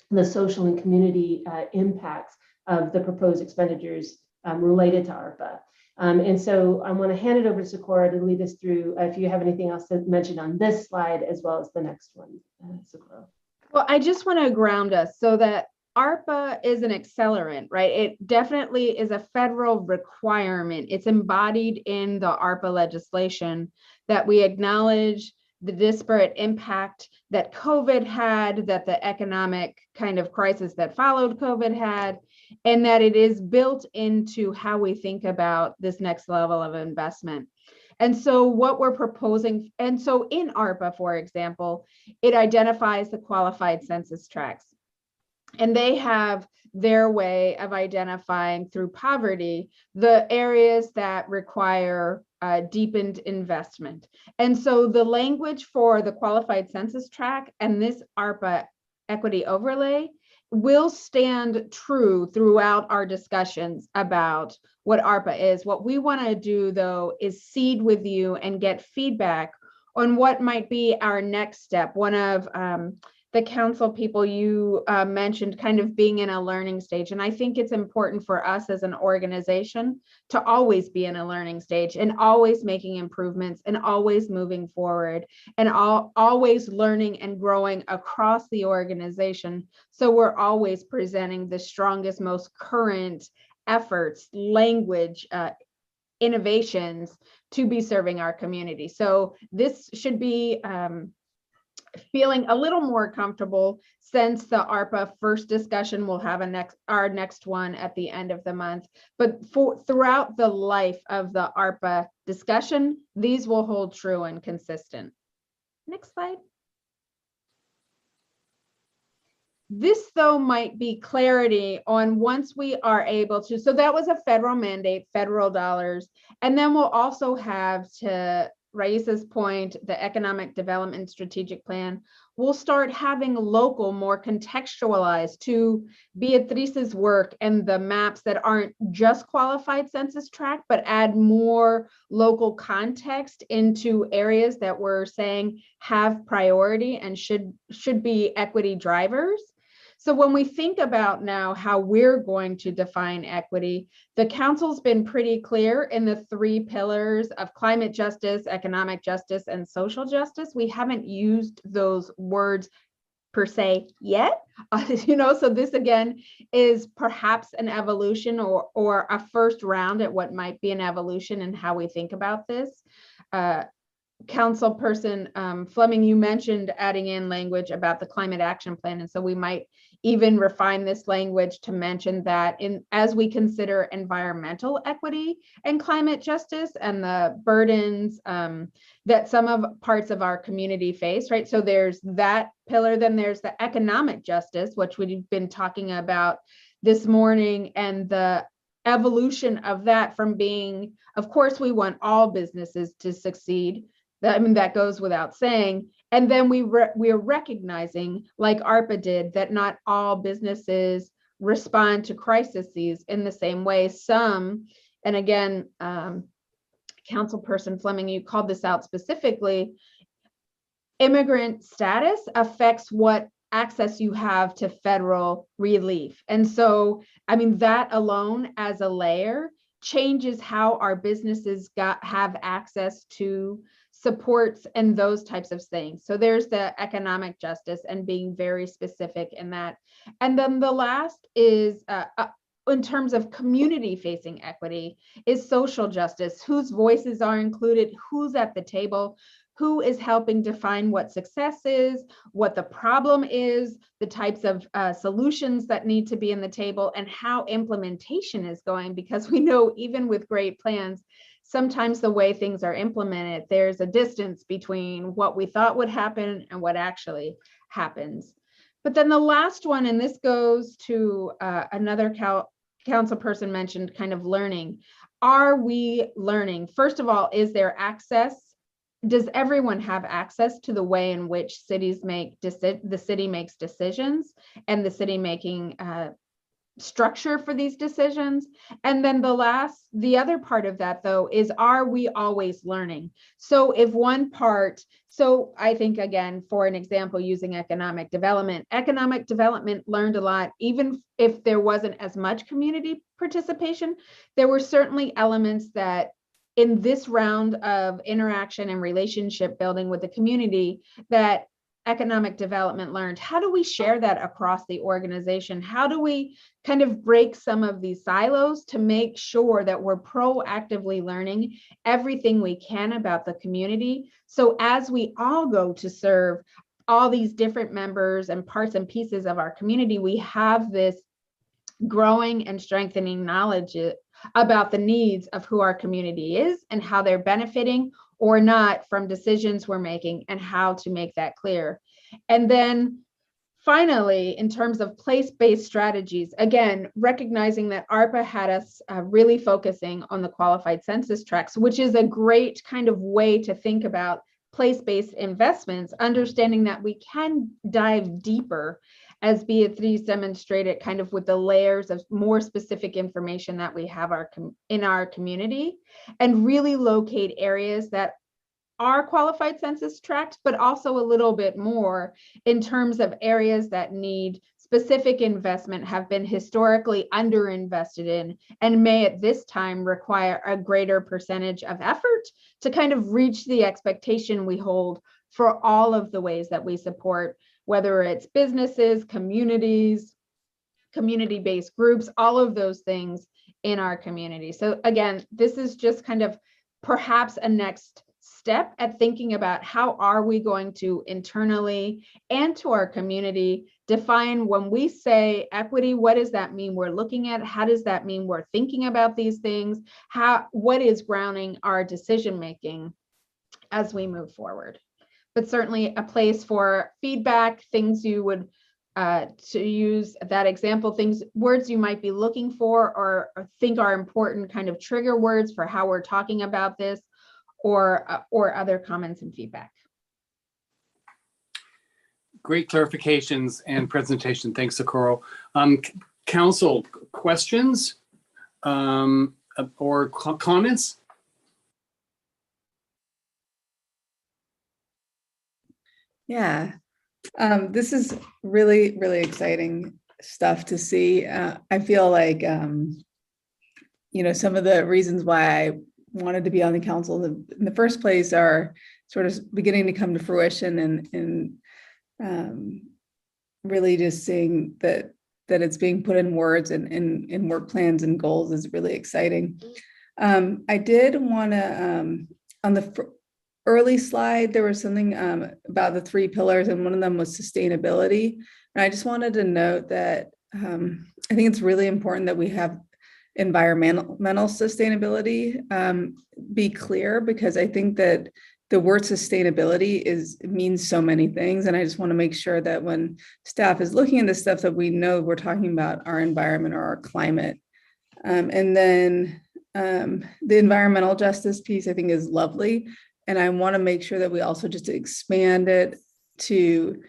the social and community impacts of the proposed expenditures related to ARPA. And so I want to hand it over to Socorro to lead us through, if you have anything else to mention on this slide, as well as the next one, Socorro. Well, I just want to ground us so that ARPA is an accelerant, right? It definitely is a federal requirement. It's embodied in the ARPA legislation that we acknowledge the disparate impact that COVID had, that the economic kind of crisis that followed COVID had, and that it is built into how we think about this next level of investment. And so what we're proposing, and so in ARPA, for example, it identifies the qualified census tracts. And they have their way of identifying through poverty the areas that require deepened investment. And so the language for the qualified census tract and this ARPA equity overlay will stand true throughout our discussions about what ARPA is. What we want to do, though, is seed with you and get feedback on what might be our next step. One of the council people you mentioned kind of being in a learning stage. And I think it's important for us as an organization to always be in a learning stage and always making improvements and always moving forward and always learning and growing across the organization. So we're always presenting the strongest, most current efforts, language, innovations to be serving our community. So this should be feeling a little more comfortable since the ARPA first discussion. We'll have our next one at the end of the month, but throughout the life of the ARPA discussion, these will hold true and consistent. Next slide. This, though, might be clarity on once we are able to, so that was a federal mandate, federal dollars, and then we'll also have, to Raisa's point, the economic development strategic plan, we'll start having local, more contextualized to Beatrice's work and the maps that aren't just qualified census tract, but add more local context into areas that we're saying have priority and should be equity drivers. So when we think about now how we're going to define equity, the council's been pretty clear in the 3 pillars of climate justice, economic justice, and social justice. We haven't used those words per se yet, so this again is perhaps an evolution or a first round at what might be an evolution in how we think about this. Councilperson Fleming, you mentioned adding in language about the climate action plan, and so we might even refine this language to mention that as we consider environmental equity and climate justice and the burdens that some of parts of our community face, right? So there's that pillar, then there's the economic justice, which we've been talking about this morning, and the evolution of that from being, of course, we want all businesses to succeed. I mean, that goes without saying. And then we are recognizing, like ARPA did, that not all businesses respond to crises in the same way. Some, and again, Councilperson Fleming, you called this out specifically, immigrant status affects what access you have to federal relief. And so, I mean, that alone as a layer changes how our businesses have access to supports and those types of things. So there's the economic justice and being very specific in that. And then the last is in terms of community facing equity is social justice, whose voices are included, who's at the table, who is helping define what success is, what the problem is, the types of solutions that need to be in the table, and how implementation is going, because we know even with great plans, sometimes the way things are implemented, there's a distance between what we thought would happen and what actually happens. But then the last one, and this goes to another council person mentioned, kind of learning. Are we learning? First of all, is there access? Does everyone have access to the way in which cities the city makes decisions and the city making structure for these decisions? And then the other part of that though is, are we always learning? So if one part, so I think again, for an example, using economic development learned a lot, even if there wasn't as much community participation, there were certainly elements that in this round of interaction and relationship building with the community that economic development learned. How do we share that across the organization? How do we kind of break some of these silos to make sure that we're proactively learning everything we can about the community? So as we all go to serve all these different members and parts and pieces of our community, we have this growing and strengthening knowledge about the needs of who our community is and how they're benefiting or not from decisions we're making, and how to make that clear. And then finally, in terms of place-based strategies, again, recognizing that ARPA had us really focusing on the qualified census tracts, which is a great kind of way to think about place-based investments, understanding that we can dive deeper, as Beatriz demonstrated, kind of with the layers of more specific information that we have in our community, and really locate areas that are qualified census tracts, but also a little bit more in terms of areas that need specific investment, have been historically underinvested in, and may at this time require a greater percentage of effort to kind of reach the expectation we hold for all of the ways that we support, whether it's businesses, communities, community-based groups, all of those things in our community. So again, this is just kind of perhaps a next step at thinking about how are we going to internally and to our community define, when we say equity, what does that mean we're looking at? How does that mean we're thinking about these things? What is grounding our decision-making as we move forward? But certainly a place for feedback, things you would, to use that example, words you might be looking for or think are important, kind of trigger words for how we're talking about this, or other comments and feedback. Great clarifications and presentation. Thanks, Socorro. Council, questions or comments? Yeah, this is really, really exciting stuff to see. I feel like, you know, some of the reasons why I wanted to be on the council in the first place are sort of beginning to come to fruition, and really just seeing that it's being put in words and in work plans and goals is really exciting. I did want to, on the early slide, there was something about the 3 pillars, and one of them was sustainability. And I just wanted to note that I think it's really important that we have environmental sustainability be clear, because I think that the word sustainability means so many things. And I just want to make sure that when staff is looking at this stuff, that we know we're talking about our environment or our climate. And then the environmental justice piece, I think, is lovely. I want to make sure that we also just expand it to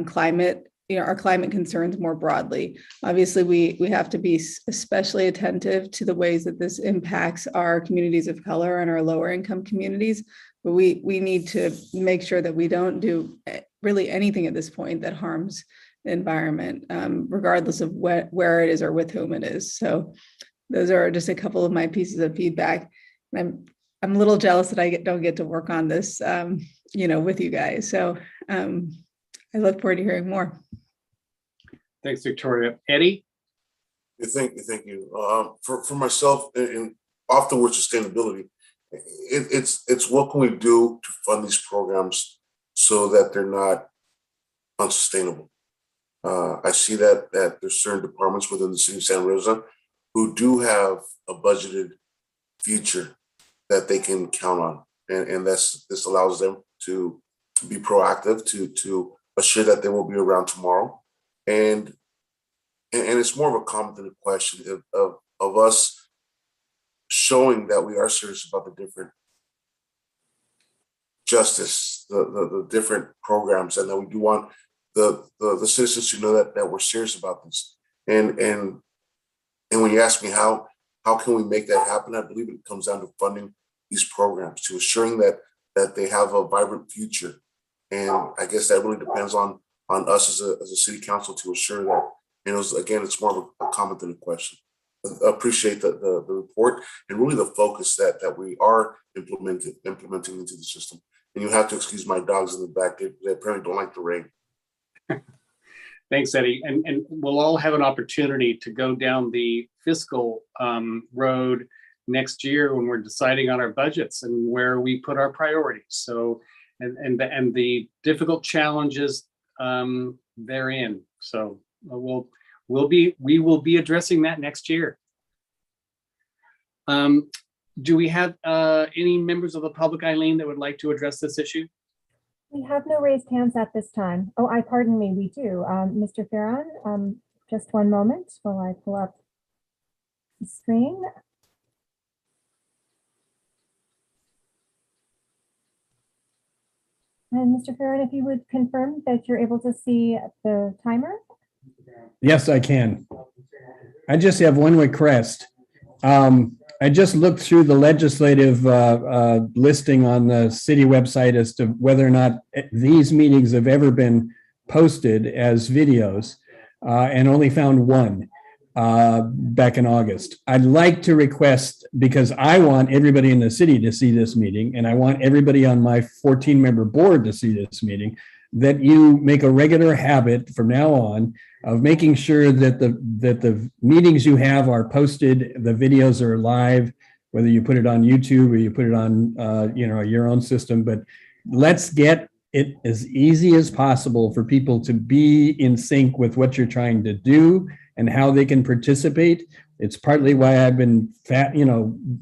climate, our climate concerns more broadly. Obviously, we have to be especially attentive to the ways that this impacts our communities of color and our lower income communities. But we need to make sure that we don't do really anything at this point that harms the environment, regardless of where it is or with whom it is. So those are just a couple of my pieces of feedback. I'm a little jealous that I don't get to work on this, with you guys. So I look forward to hearing more. Thanks, Victoria. Eddie? Thank you. For myself, and off the word sustainability, it's what can we do to fund these programs so that they're not unsustainable. I see that there's certain departments within the city of San Rosa who do have a budgeted future that they can count on, and this allows them to be proactive, to assure that they will be around tomorrow, and it's more of a comment than a question of us showing that we are serious about the different justice, the different programs, and that we do want the citizens to know that we're serious about this. And when you ask me how can we make that happen, I believe it comes down to funding these programs, to assuring that they have a vibrant future. And I guess that really depends on us as a city council to assure that. Again, it's more of a comment than a question. I appreciate the report and really the focus that we are implementing into the system. And you have to excuse my dogs in the back; they apparently don't like the rain. Thanks, Eddie. And we'll all have an opportunity to go down the fiscal road next year when we're deciding on our budgets and where we put our priorities. So, and the difficult challenges therein. So we will be addressing that next year. Do we have any members of the public, Eileen, that would like to address this issue? We have no raised hands at this time. Oh, pardon me, we do. Mr. Farron, just one moment while I pull up the screen. And Mr. Farron, if you would confirm that you're able to see the timer? Yes, I can. I just have one request. I just looked through the legislative listing on the city website as to whether or not these meetings have ever been posted as videos, and only found one back in August. I'd like to request, because I want everybody in the city to see this meeting, and I want everybody on my 14-member board to see this meeting, that you make a regular habit from now on of making sure that the meetings you have are posted, the videos are live, whether you put it on YouTube or you put it on your own system. But let's get it as easy as possible for people to be in sync with what you're trying to do and how they can participate. It's partly why I've been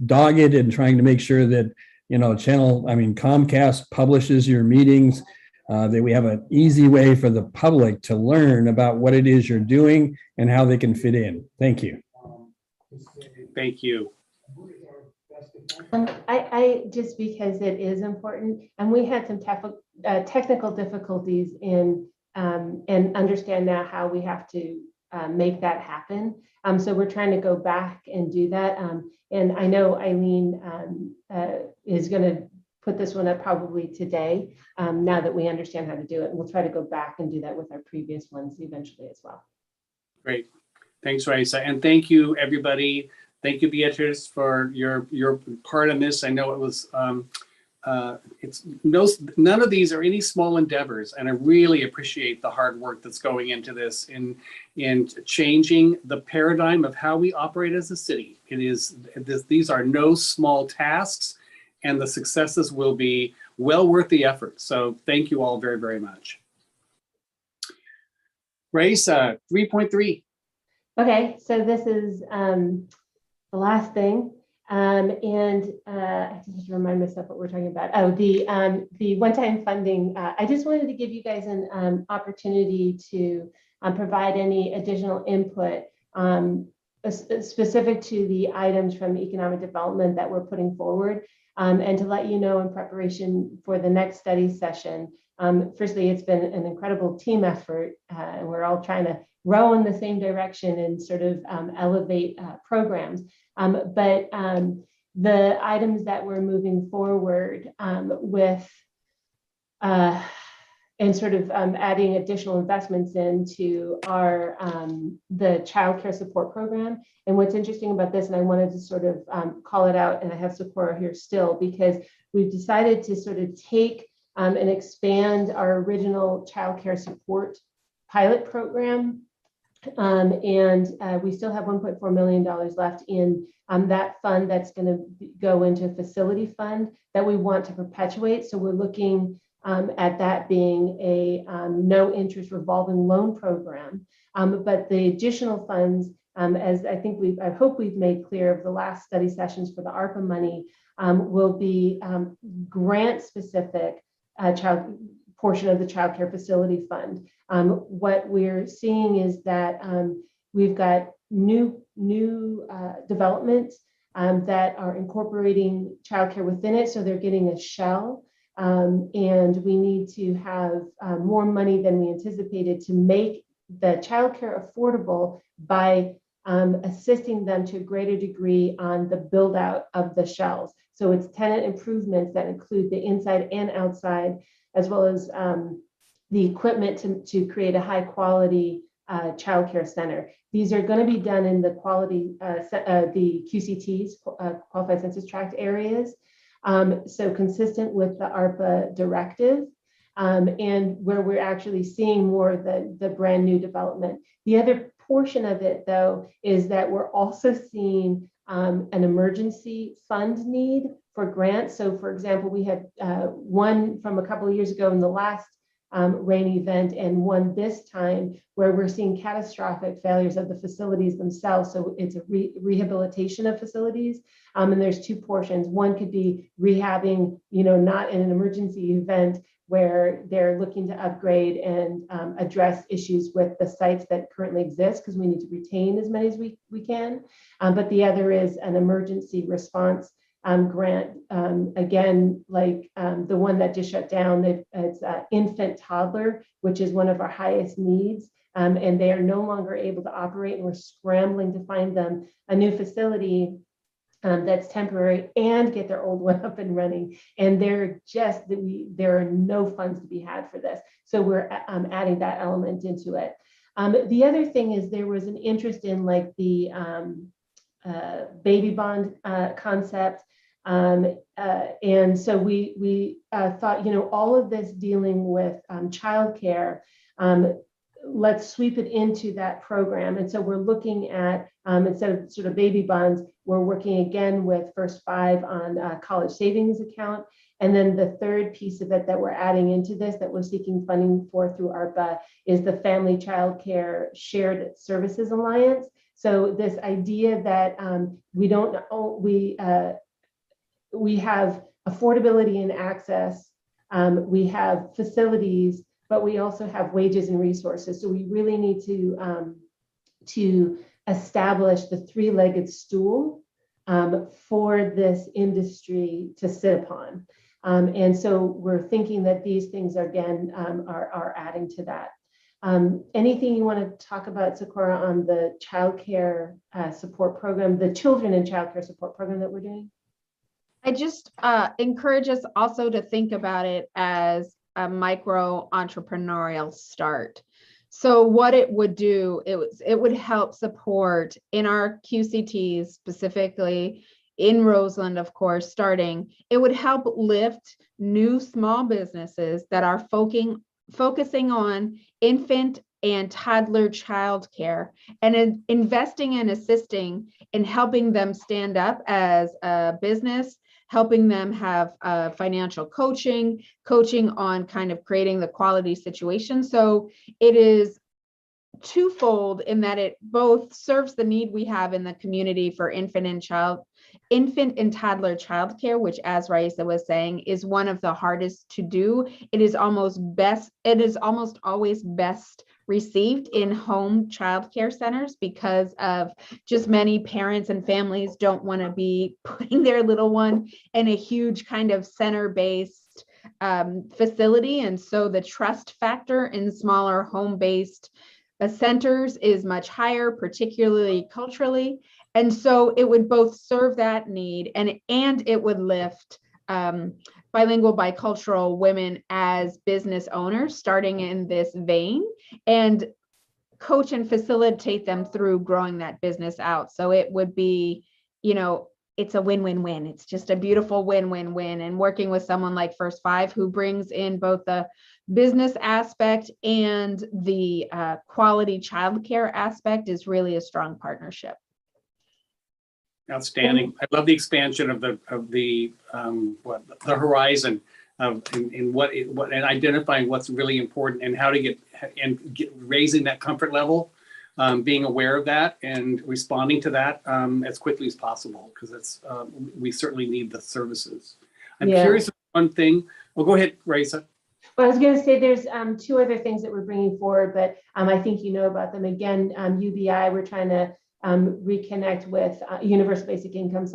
dogged and trying to make sure that Comcast publishes your meetings, that we have an easy way for the public to learn about what it is you're doing and how they can fit in. Thank you. Thank you. I just, because it is important, and we had some technical difficulties in and understand now how we have to make that happen. So we're trying to go back and do that. And I know Eileen is going to put this one up probably today, now that we understand how to do it. And we'll try to go back and do that with our previous ones eventually as well. Great. Thanks, Raisa. And thank you, everybody. Thank you, Beatrice, for your part in this. I know it was, none of these are any small endeavors, and I really appreciate the hard work that's going into this in changing the paradigm of how we operate as a city. These are no small tasks, and the successes will be well worth the effort. So thank you all very, very much. Raisa, 3.3. Okay, so this is the last thing. I just have to remind myself what we're talking about. Oh, the one-time funding. I just wanted to give you guys an opportunity to provide any additional input specific to the items from economic development that we're putting forward. and to let you know in preparation for the next study session. Firstly, it's been an incredible team effort, and we're all trying to row in the same direction and sort of elevate programs. But the items that we're moving forward with and sort of adding additional investments into our the child care support program. And what's interesting about this, and I wanted to sort of call it out, and I have Socorro here still, because we've decided to sort of take and expand our original child care support pilot program. We still have $1.4 million left in that fund that's going to go into a facility fund that we want to perpetuate. So we're looking at that being a no interest revolving loan program. But the additional funds, as I hope we've made clear of the last study sessions for the ARPA money, will be grant specific child portion of the child care facility fund. What we're seeing is that we've got new developments that are incorporating childcare within it, so they're getting a shell. And we need to have more money than we anticipated to make the childcare affordable by assisting them to a greater degree on the build out of the shells. So it's tenant improvements that include the inside and outside, as well as the equipment to create a high quality childcare center. These are going to be done in the quality, the QCTs, qualified census tract areas. So consistent with the ARPA directive, and where we're actually seeing more of the brand new development. The other portion of it, though, is that we're also seeing an emergency fund need for grants. So, for example, we had one from a couple of years ago in the last rain event, and one this time where we're seeing catastrophic failures of the facilities themselves. So it's a rehabilitation of facilities. And there's two portions. One could be rehabbing, not in an emergency event where they're looking to upgrade and address issues with the sites that currently exist, because we need to retain as many as we can. But the other is an emergency response grant, again, like the one that just shut down. It's infant toddler, which is one of our highest needs, and they are no longer able to operate, and we're scrambling to find them a new facility that's temporary and get their old one up and running. And there are no funds to be had for this, so we're adding that element into it. The other thing is there was an interest in like the baby bond concept. And so we thought, all of this dealing with childcare, let's sweep it into that program. And so we're looking at, instead of sort of baby bonds, we're working again with First Five on college savings account. And then the third piece of it that we're adding into this, that we're seeking funding for through ARPA, is the Family Child Care Shared Services Alliance. So this idea that we have affordability and access, we have facilities, but we also have wages and resources. So we really need to establish the three-legged stool for this industry to sit upon. And so we're thinking that these things are adding to that. Anything you want to talk about, Socorro, on the childcare support program, the children in childcare support program that we're doing? I just encourage us also to think about it as a micro entrepreneurial start. So what it would do, it would help support in our QCTs, specifically in Roseland, of course, starting, it would help lift new small businesses that are focusing on infant and toddler childcare, and investing and assisting in helping them stand up as a business, helping them have financial coaching on kind of creating the quality situation. So it is twofold in that it both serves the need we have in the community for infant and infant and toddler childcare, which, as Raisa was saying, is one of the hardest to do. It is almost always best received in home childcare centers because of just many parents and families don't want to be putting their little one in a huge kind of center-based facility. And so the trust factor in smaller home-based centers is much higher, particularly culturally. And so it would both serve that need and it would lift bilingual, bicultural women as business owners starting in this vein and coach and facilitate them through growing that business out. So it would be, it's a win-win-win. It's just a beautiful win-win-win. And working with someone like First Five, who brings in both the business aspect and the quality childcare aspect, is really a strong partnership. Outstanding. I love the expansion of the horizon of and identifying what's really important and how to get raising that comfort level, being aware of that and responding to that as quickly as possible, because it's we certainly need the services. I'm curious about one thing. Well, go ahead, Raisa. Well, I was going to say there's two other things that we're bringing forward, but I think you know about them. Again, UBI, we're trying to reconnect with universal basic income.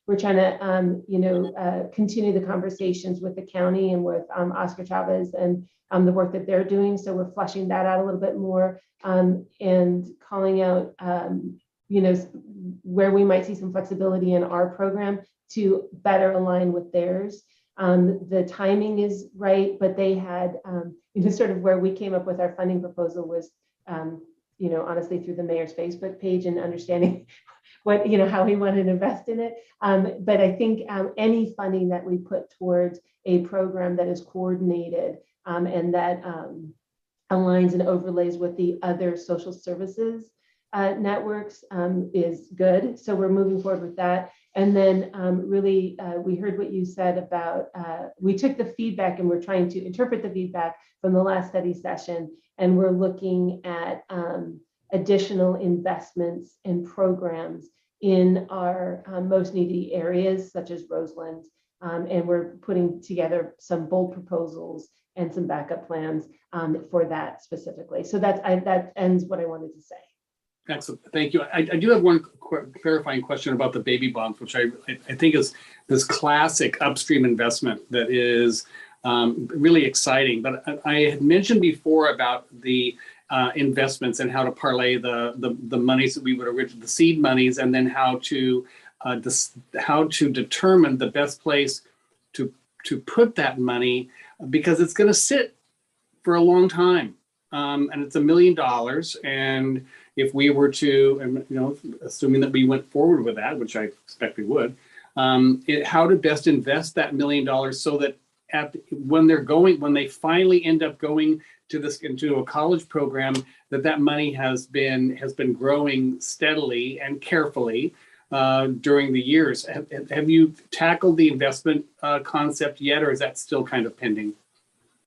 We're trying to continue the conversations with the county and with Oscar Chavez and the work that they're doing. So we're fleshing that out a little bit more and calling out where we might see some flexibility in our program to better align with theirs. The timing is right, but they had sort of where we came up with our funding proposal was honestly through the mayor's Facebook page and understanding what, how he wanted to invest in it. But I think any funding that we put towards a program that is coordinated and that aligns and overlays with the other social services networks is good. So we're moving forward with that. And then really, we heard what you said about, we took the feedback and we're trying to interpret the feedback from the last study session. And we're looking at additional investments and programs in our most needy areas, such as Roseland. And we're putting together some bold proposals and some backup plans for that specifically. So that ends what I wanted to say. Excellent. Thank you. I do have one clarifying question about the baby bonds, which I think is this classic upstream investment that is really exciting. But I had mentioned before about the investments and how to parlay the monies that we would originally, the seed monies, and then how to determine the best place to put that money, because it's going to sit for a long time, and it's $1 million. And if we were to, assuming that we went forward with that, which I expect we would, how to best invest that $1 million so that when they finally end up going into a college program, that money has been growing steadily and carefully during the years. Have you tackled the investment concept yet, or is that still kind of pending?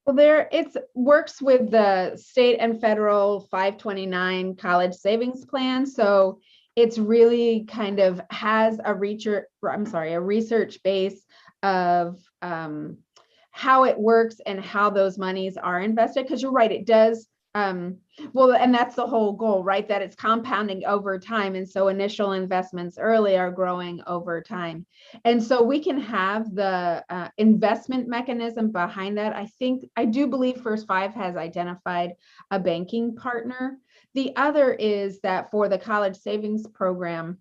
Well, it works with the state and federal 529 college savings plan. So it's really kind of has a research base of how it works and how those monies are invested. Because you're right, it does. And that's the whole goal, right? That it's compounding over time. And so initial investments early are growing over time. And so we can have the investment mechanism behind that. I do believe First Five has identified a banking partner. The other is that for the college savings program,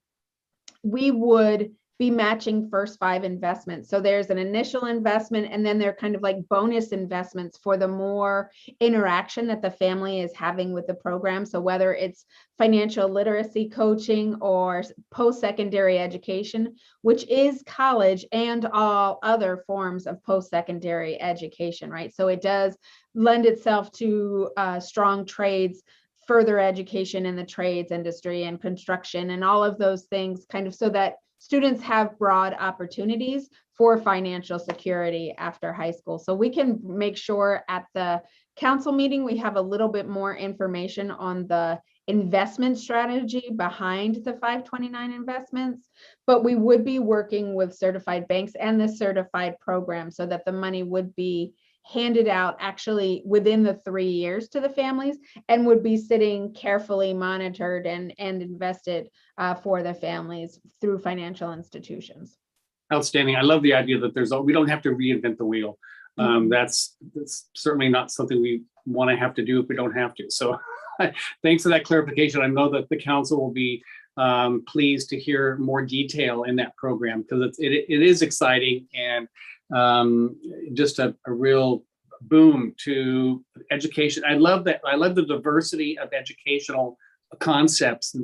we would be matching First Five investments. So there's an initial investment, and then they're kind of like bonus investments for the more interaction that the family is having with the program. So whether it's financial literacy coaching or post-secondary education, which is college and all other forms of post-secondary education, right? So it does lend itself to strong trades, further education in the trades industry and construction and all of those things, kind of so that students have broad opportunities for financial security after high school. So we can make sure at the council meeting, we have a little bit more information on the investment strategy behind the 529 investments, but we would be working with certified banks and the certified program so that the money would be handed out actually within the 3 years to the families and would be sitting carefully monitored and invested for the families through financial institutions. Outstanding. I love the idea that we don't have to reinvent the wheel. That's certainly not something we want to have to do if we don't have to. So thanks for that clarification. I know that the council will be pleased to hear more detail in that program because it is exciting and just a real boom to education. I love that. I love the diversity of educational concepts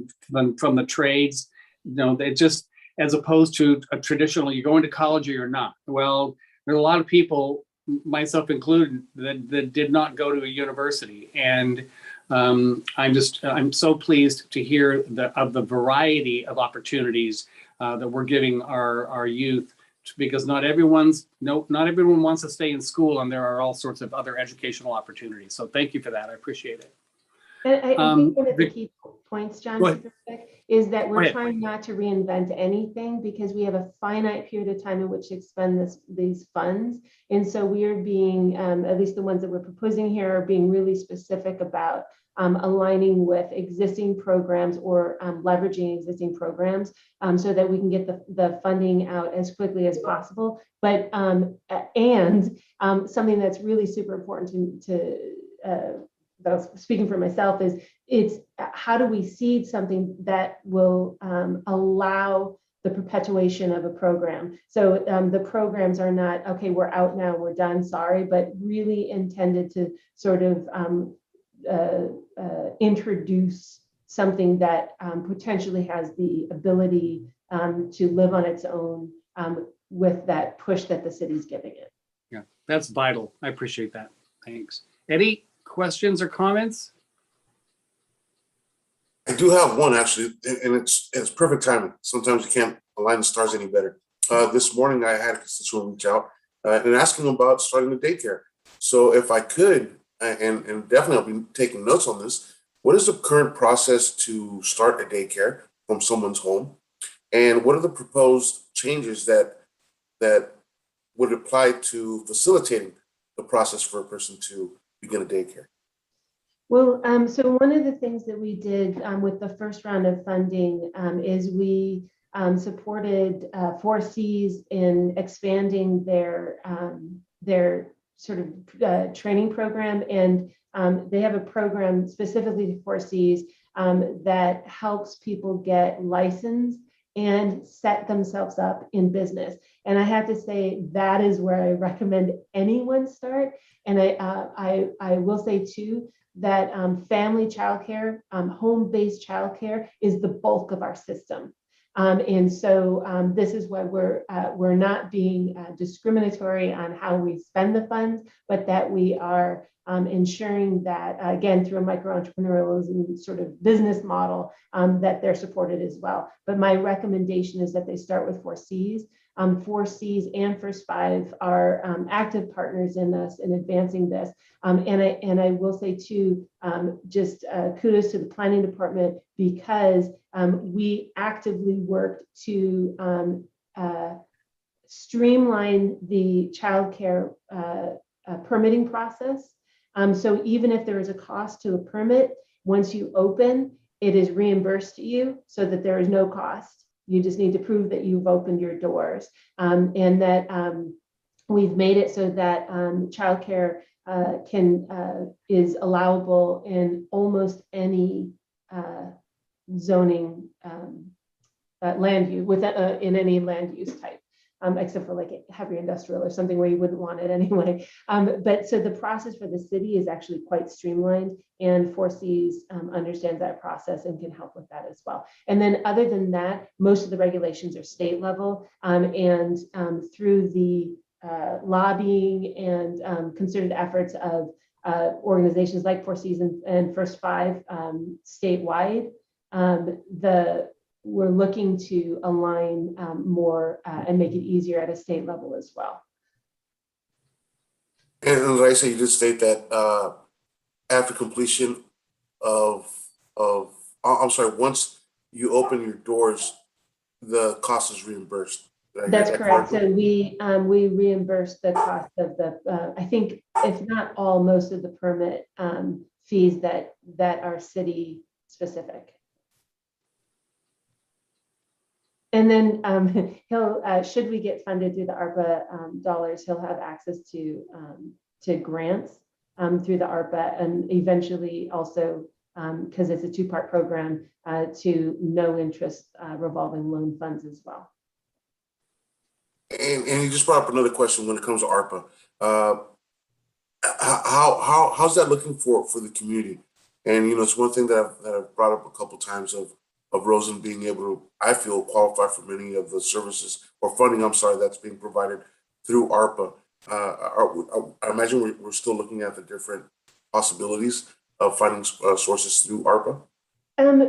from the trades. You know, they just, as opposed to a traditional, you're going to college or you're not. Well, there are a lot of people, myself included, that did not go to a university. And I'm so pleased to hear of the variety of opportunities that we're giving our youth, because not everyone wants to stay in school, and there are all sorts of other educational opportunities. So thank you for that. I appreciate it. And I think one of the key points, John, is that we're trying not to reinvent anything because we have a finite period of time in which to expend these funds. And so we are being, at least the ones that we're proposing here, are being really specific about aligning with existing programs or leveraging existing programs so that we can get the funding out as quickly as possible. But and something that's really super important to speaking for myself it's how do we seed something that will allow the perpetuation of a program. So the programs are not, okay, we're out now, we're done, sorry, but really intended to sort of introduce something that potentially has the ability to live on its own with that push that the city's giving it. Yeah, that's vital. I appreciate that. Thanks. Eddie? Questions or comments? I do have one actually, and it's perfect timing. Sometimes you can't align the stars any better. This morning I had a constituent reach out and asking about starting a daycare. So if I could, and definitely I'll be taking notes on this, what is the current process to start a daycare from someone's home? And what are the proposed changes that would apply to facilitating the process for a person to begin a daycare? Well, so one of the things that we did with the first round of funding is we supported 4Cs in expanding their sort of training program, and they have a program specifically for 4Cs that helps people get licensed and set themselves up in business. And I have to say that is where I recommend anyone start. And I will say too that family childcare, home-based childcare is the bulk of our system. And so this is why we're not being discriminatory on how we spend the funds, but that we are ensuring that, again, through a micro-entrepreneurialism sort of business model, that they're supported as well. But my recommendation is that they start with 4Cs. 4Cs and First Five are active partners in us in advancing this. And I will say too, just kudos to the planning department because we actively worked to streamline the childcare permitting process. So even if there is a cost to a permit, once you open, it is reimbursed to you so that there is no cost. You just need to prove that you've opened your doors, and that we've made it so that childcare is allowable in almost any zoning land use in any land use type. Except for like heavy industrial or something where you wouldn't want it anyway. But so the process for the city is actually quite streamlined, and 4Cs understands that process and can help with that as well. And then other than that, most of the regulations are state level, and through the lobbying and concerted efforts of organizations like 4Cs and First Five statewide, we're looking to align more and make it easier at a state level as well. And like I say, you did state that after completion of I'm sorry, once you open your doors, the cost is reimbursed. Did I hear That's that correct. correctly? So we reimburse the cost of the, I think if not all, most of the permit fees that are city specific. And then he'll, should we get funded through the ARPA dollars, he'll have access to grants through the ARPA, and eventually also, because it's a two-part program, to no interest revolving loan funds as well. And you just brought up another question when it comes to ARPA. How's that looking for the community? And you know, it's one thing that I've brought up a couple times of Rosen being able to, I feel, qualify for many of the services or funding, I'm sorry, that's being provided through ARPA. I imagine we're still looking at the different possibilities of finding sources through ARPA.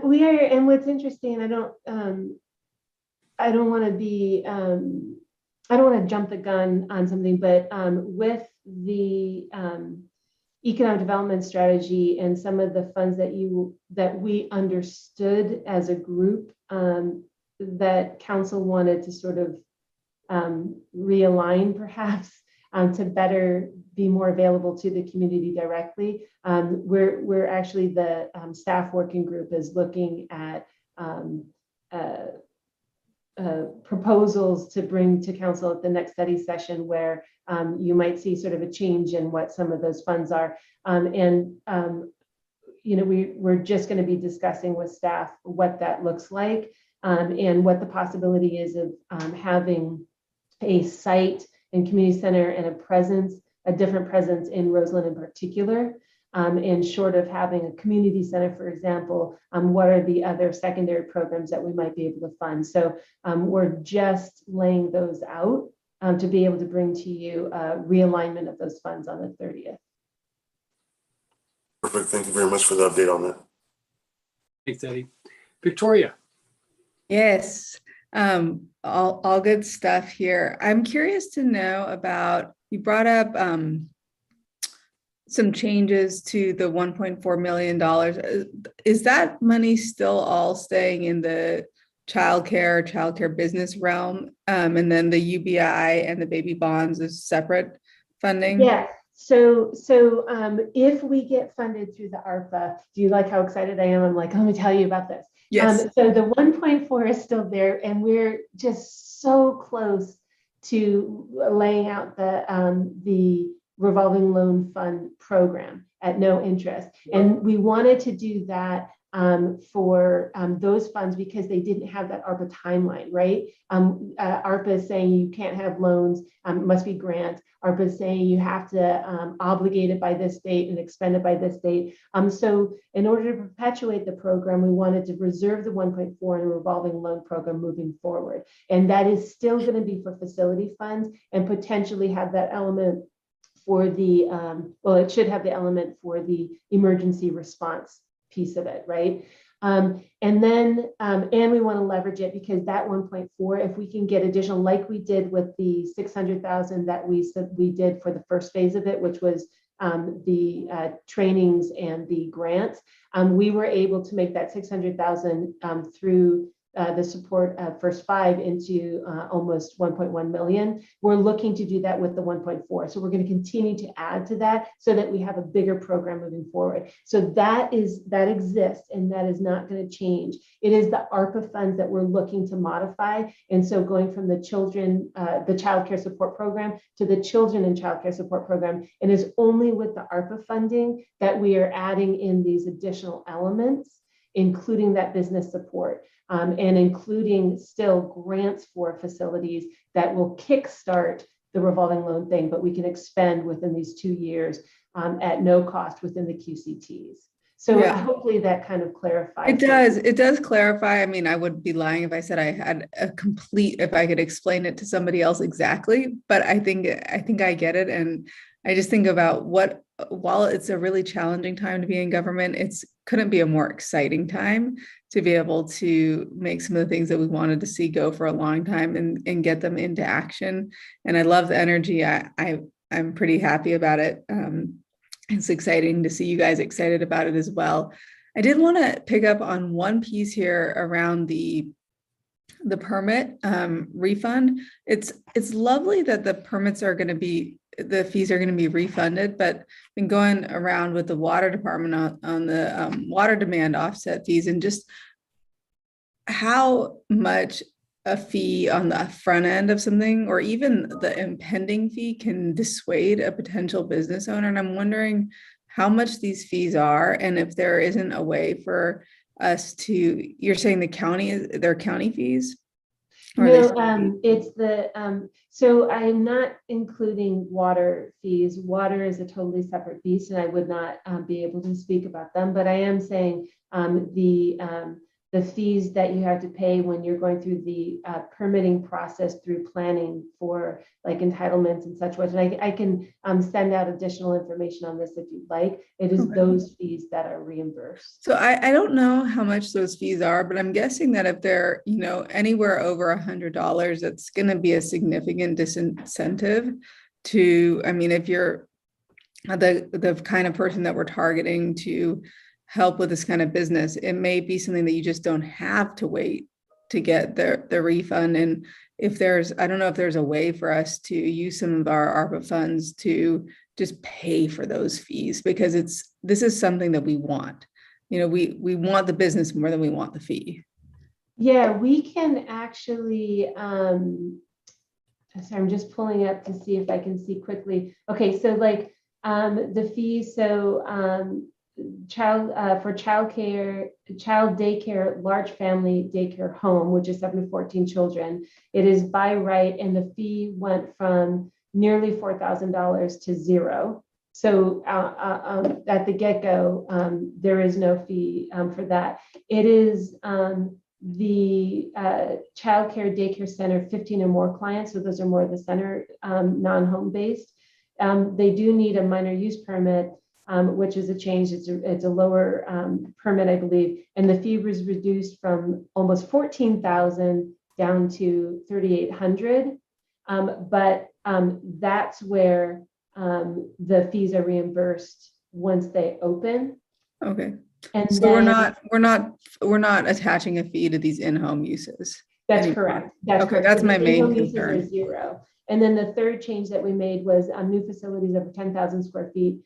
We are, and what's interesting, I don't want to be, I don't want to jump the gun on something, but with the economic development strategy and some of the funds that we understood as a group that council wanted to sort of realign perhaps to better be more available to the community directly. We're actually, the staff working group is looking at proposals to bring to council at the next study session, where you might see sort of a change in what some of those funds are. You know, we're just going to be discussing with staff what that looks like, and what the possibility is of having a site and community center and a different presence in Roseland in particular. And short of having a community center, for example, what are the other secondary programs that we might be able to fund? So we're just laying those out to be able to bring to you a realignment of those funds on the 30th. Perfect. Thank you very much for the update on that. Thanks, Eddie. Victoria. Yes, all good stuff here. I'm curious to know about, you brought up some changes to the $1.4 million. Is that money still all staying in the childcare business realm? And then the UBI and the baby bonds is separate funding? Yeah. So if we get funded through the ARPA, do you like how excited I am? I'm like, let me tell you about this. Yes. So the 1.4 is still there, and we're just so close to laying out the revolving loan fund program at no interest. And we wanted to do that for those funds because they didn't have that ARPA timeline, right? ARPA is saying you can't have loans, must be grants. ARPA is saying you have to obligate it by this date and expend it by this date. So in order to perpetuate the program, we wanted to reserve the 1.4 in a revolving loan program moving forward. And that is still going to be for facility funds and potentially have that element for the, well, it should have the element for the emergency response piece of it, right? And then, and we want to leverage it because that 1.4, if we can get additional, like we did with the 600,000 that we did for the first phase of it, which was the trainings and the grants, we were able to make that 600,000 through the support of First Five into almost 1.1 million. We're looking to do that with the 1.4. So we're going to continue to add to that so that we have a bigger program moving forward. So that exists and that is not going to change. It is the ARPA funds that we're looking to modify. And so going from the children, the child care support program to the children and child care support program, and is only with the ARPA funding that we are adding in these additional elements, including that business support. And including still grants for facilities that will kickstart the revolving loan thing, but we can expend within these 2 years at no cost within the QCTs. So yeah. Hopefully that kind of clarifies. It does clarify. I mean, I would be lying if I said I had a complete, if I could explain it to somebody else exactly, but I think I get it. And I just think about while it's a really challenging time to be in government, couldn't be a more exciting time to be able to make some of the things that we wanted to see go for a long time and get them into action. And I love the energy. I'm pretty happy about it. It's exciting to see you guys excited about it as well. I did want to pick up on one piece here around the permit refund. It's lovely that the permits are going to be, the fees are going to be refunded, but been going around with the water department on the water demand offset fees, and just how much a fee on the front end of something, or even the impending fee, can dissuade a potential business owner. And I'm wondering how much these fees are, and if there isn't a way for us to, you're saying the county, they're county fees? Or are they state fees? It's the, so I'm not including water fees. Water is a totally separate beast, and I would not be able to speak about them, but I am saying the fees that you have to pay when you're going through the permitting process through planning for like entitlements and such. And I can send out additional information on this if you'd like. It is Okay. those fees that are reimbursed. So I don't know how much those fees are, but I'm guessing that if they're, you know, anywhere over $100, that's going to be a significant disincentive to, I mean, if you're the kind of person that we're targeting to help with this kind of business, it may be something that you just don't have to wait to get the refund. And if there's, I don't know if there's a way for us to use some of our ARPA funds to just pay for those fees, because this is something that we want. You know, we want the business more than we want the fee. Yeah, we can actually, sorry, I'm just pulling up to see if I can see quickly. Okay, so like the fees, so for child daycare, large family daycare home, which is 7 to 14 children, it is by right, and the fee went from nearly $4,000 to zero. So at the get-go, there is no fee for that. It is the child care daycare center 15 or more clients, so those are more the center, non-home based. They do need a minor use permit, which is a change. It's a lower permit, I believe, and the fee was reduced from almost 14,000 down to 3,800. But that's where the fees are reimbursed once they open. Okay. And so then, we're not attaching a fee to these in-home uses. That's anymore. correct. That's Okay, correct. that's So my the main in-home uses concern. are zero. And then the third change that we made was new facilities over 10,000 square feet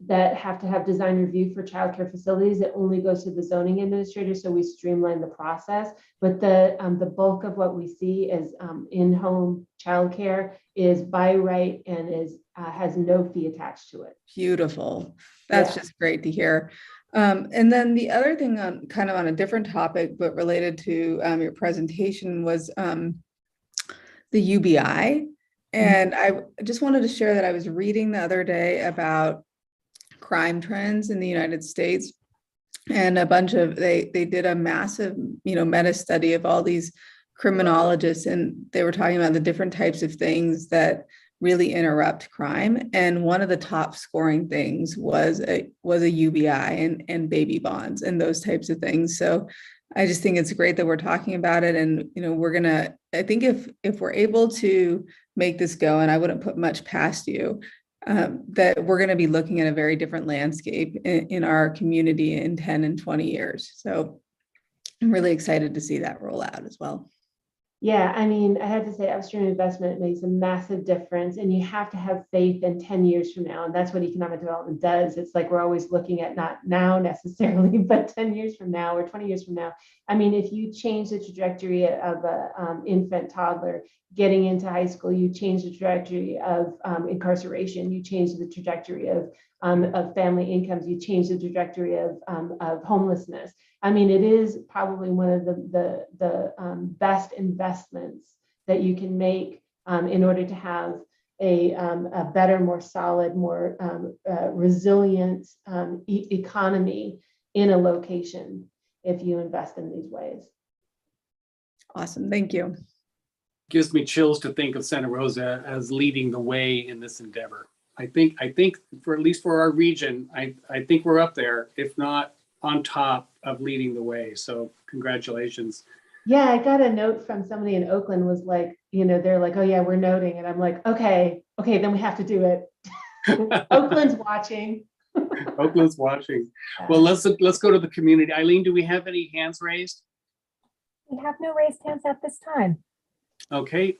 that have to have design review for childcare facilities. It only goes to the zoning administrator, so we streamline the process. But the bulk of what we see as in-home childcare is by right and has no fee attached to it. Beautiful. That's just great to hear. And then the other thing on kind of on a different topic, but related to your presentation, was the UBI. And I just wanted to share that I was reading the other day about crime trends in the United States, and a bunch of they did a massive, you know, meta study of all these criminologists, and they were talking about the different types of things that really interrupt crime. And one of the top scoring things was a UBI and baby bonds and those types of things. So I just think it's great that we're talking about it. And, you know, I think if we're able to make this go, and I wouldn't put much past you, that we're going to be looking at a very different landscape in our community in 10 and 20 years. So I'm really excited to see that roll out as well. Yeah, I mean, I have to say upstream investment makes a massive difference, and you have to have faith in 10 years from now. And that's what economic development does. It's like we're always looking at not now necessarily, but 10 years from now or 20 years from now. I mean, if you change the trajectory of an infant toddler getting into high school, you change the trajectory of incarceration, you change the trajectory of family incomes, you change the trajectory of homelessness. I mean, it is probably one of the best investments that you can make in order to have a better, more solid, more resilient economy in a location if you invest in these ways. Awesome, thank you. Gives me chills to think of Santa Rosa as leading the way in this endeavor. I think for at least for our region, I think we're up there, if not on top of leading the way. So congratulations. Yeah, I got a note from somebody in Oakland was like, you know, they're like, oh yeah, we're noting. And I'm like, okay, then we have to do it. Oakland's watching. Hopeless watching. Well, let's go to the community. Eileen, do we have any hands raised? We have no raised hands at this time. Okay.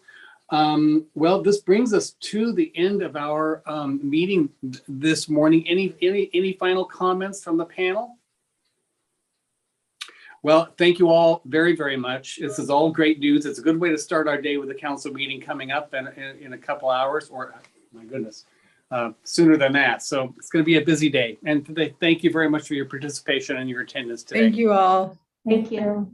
Well, this brings us to the end of our meeting this morning. Any final comments from the panel? Well, thank you all very, very much. This is all great news. It's a good way to start our day with a council meeting coming up in a couple hours, or my goodness, sooner than that. So it's going to be a busy day. And thank you very much for your participation and your attendance today. Thank you all. Thank you.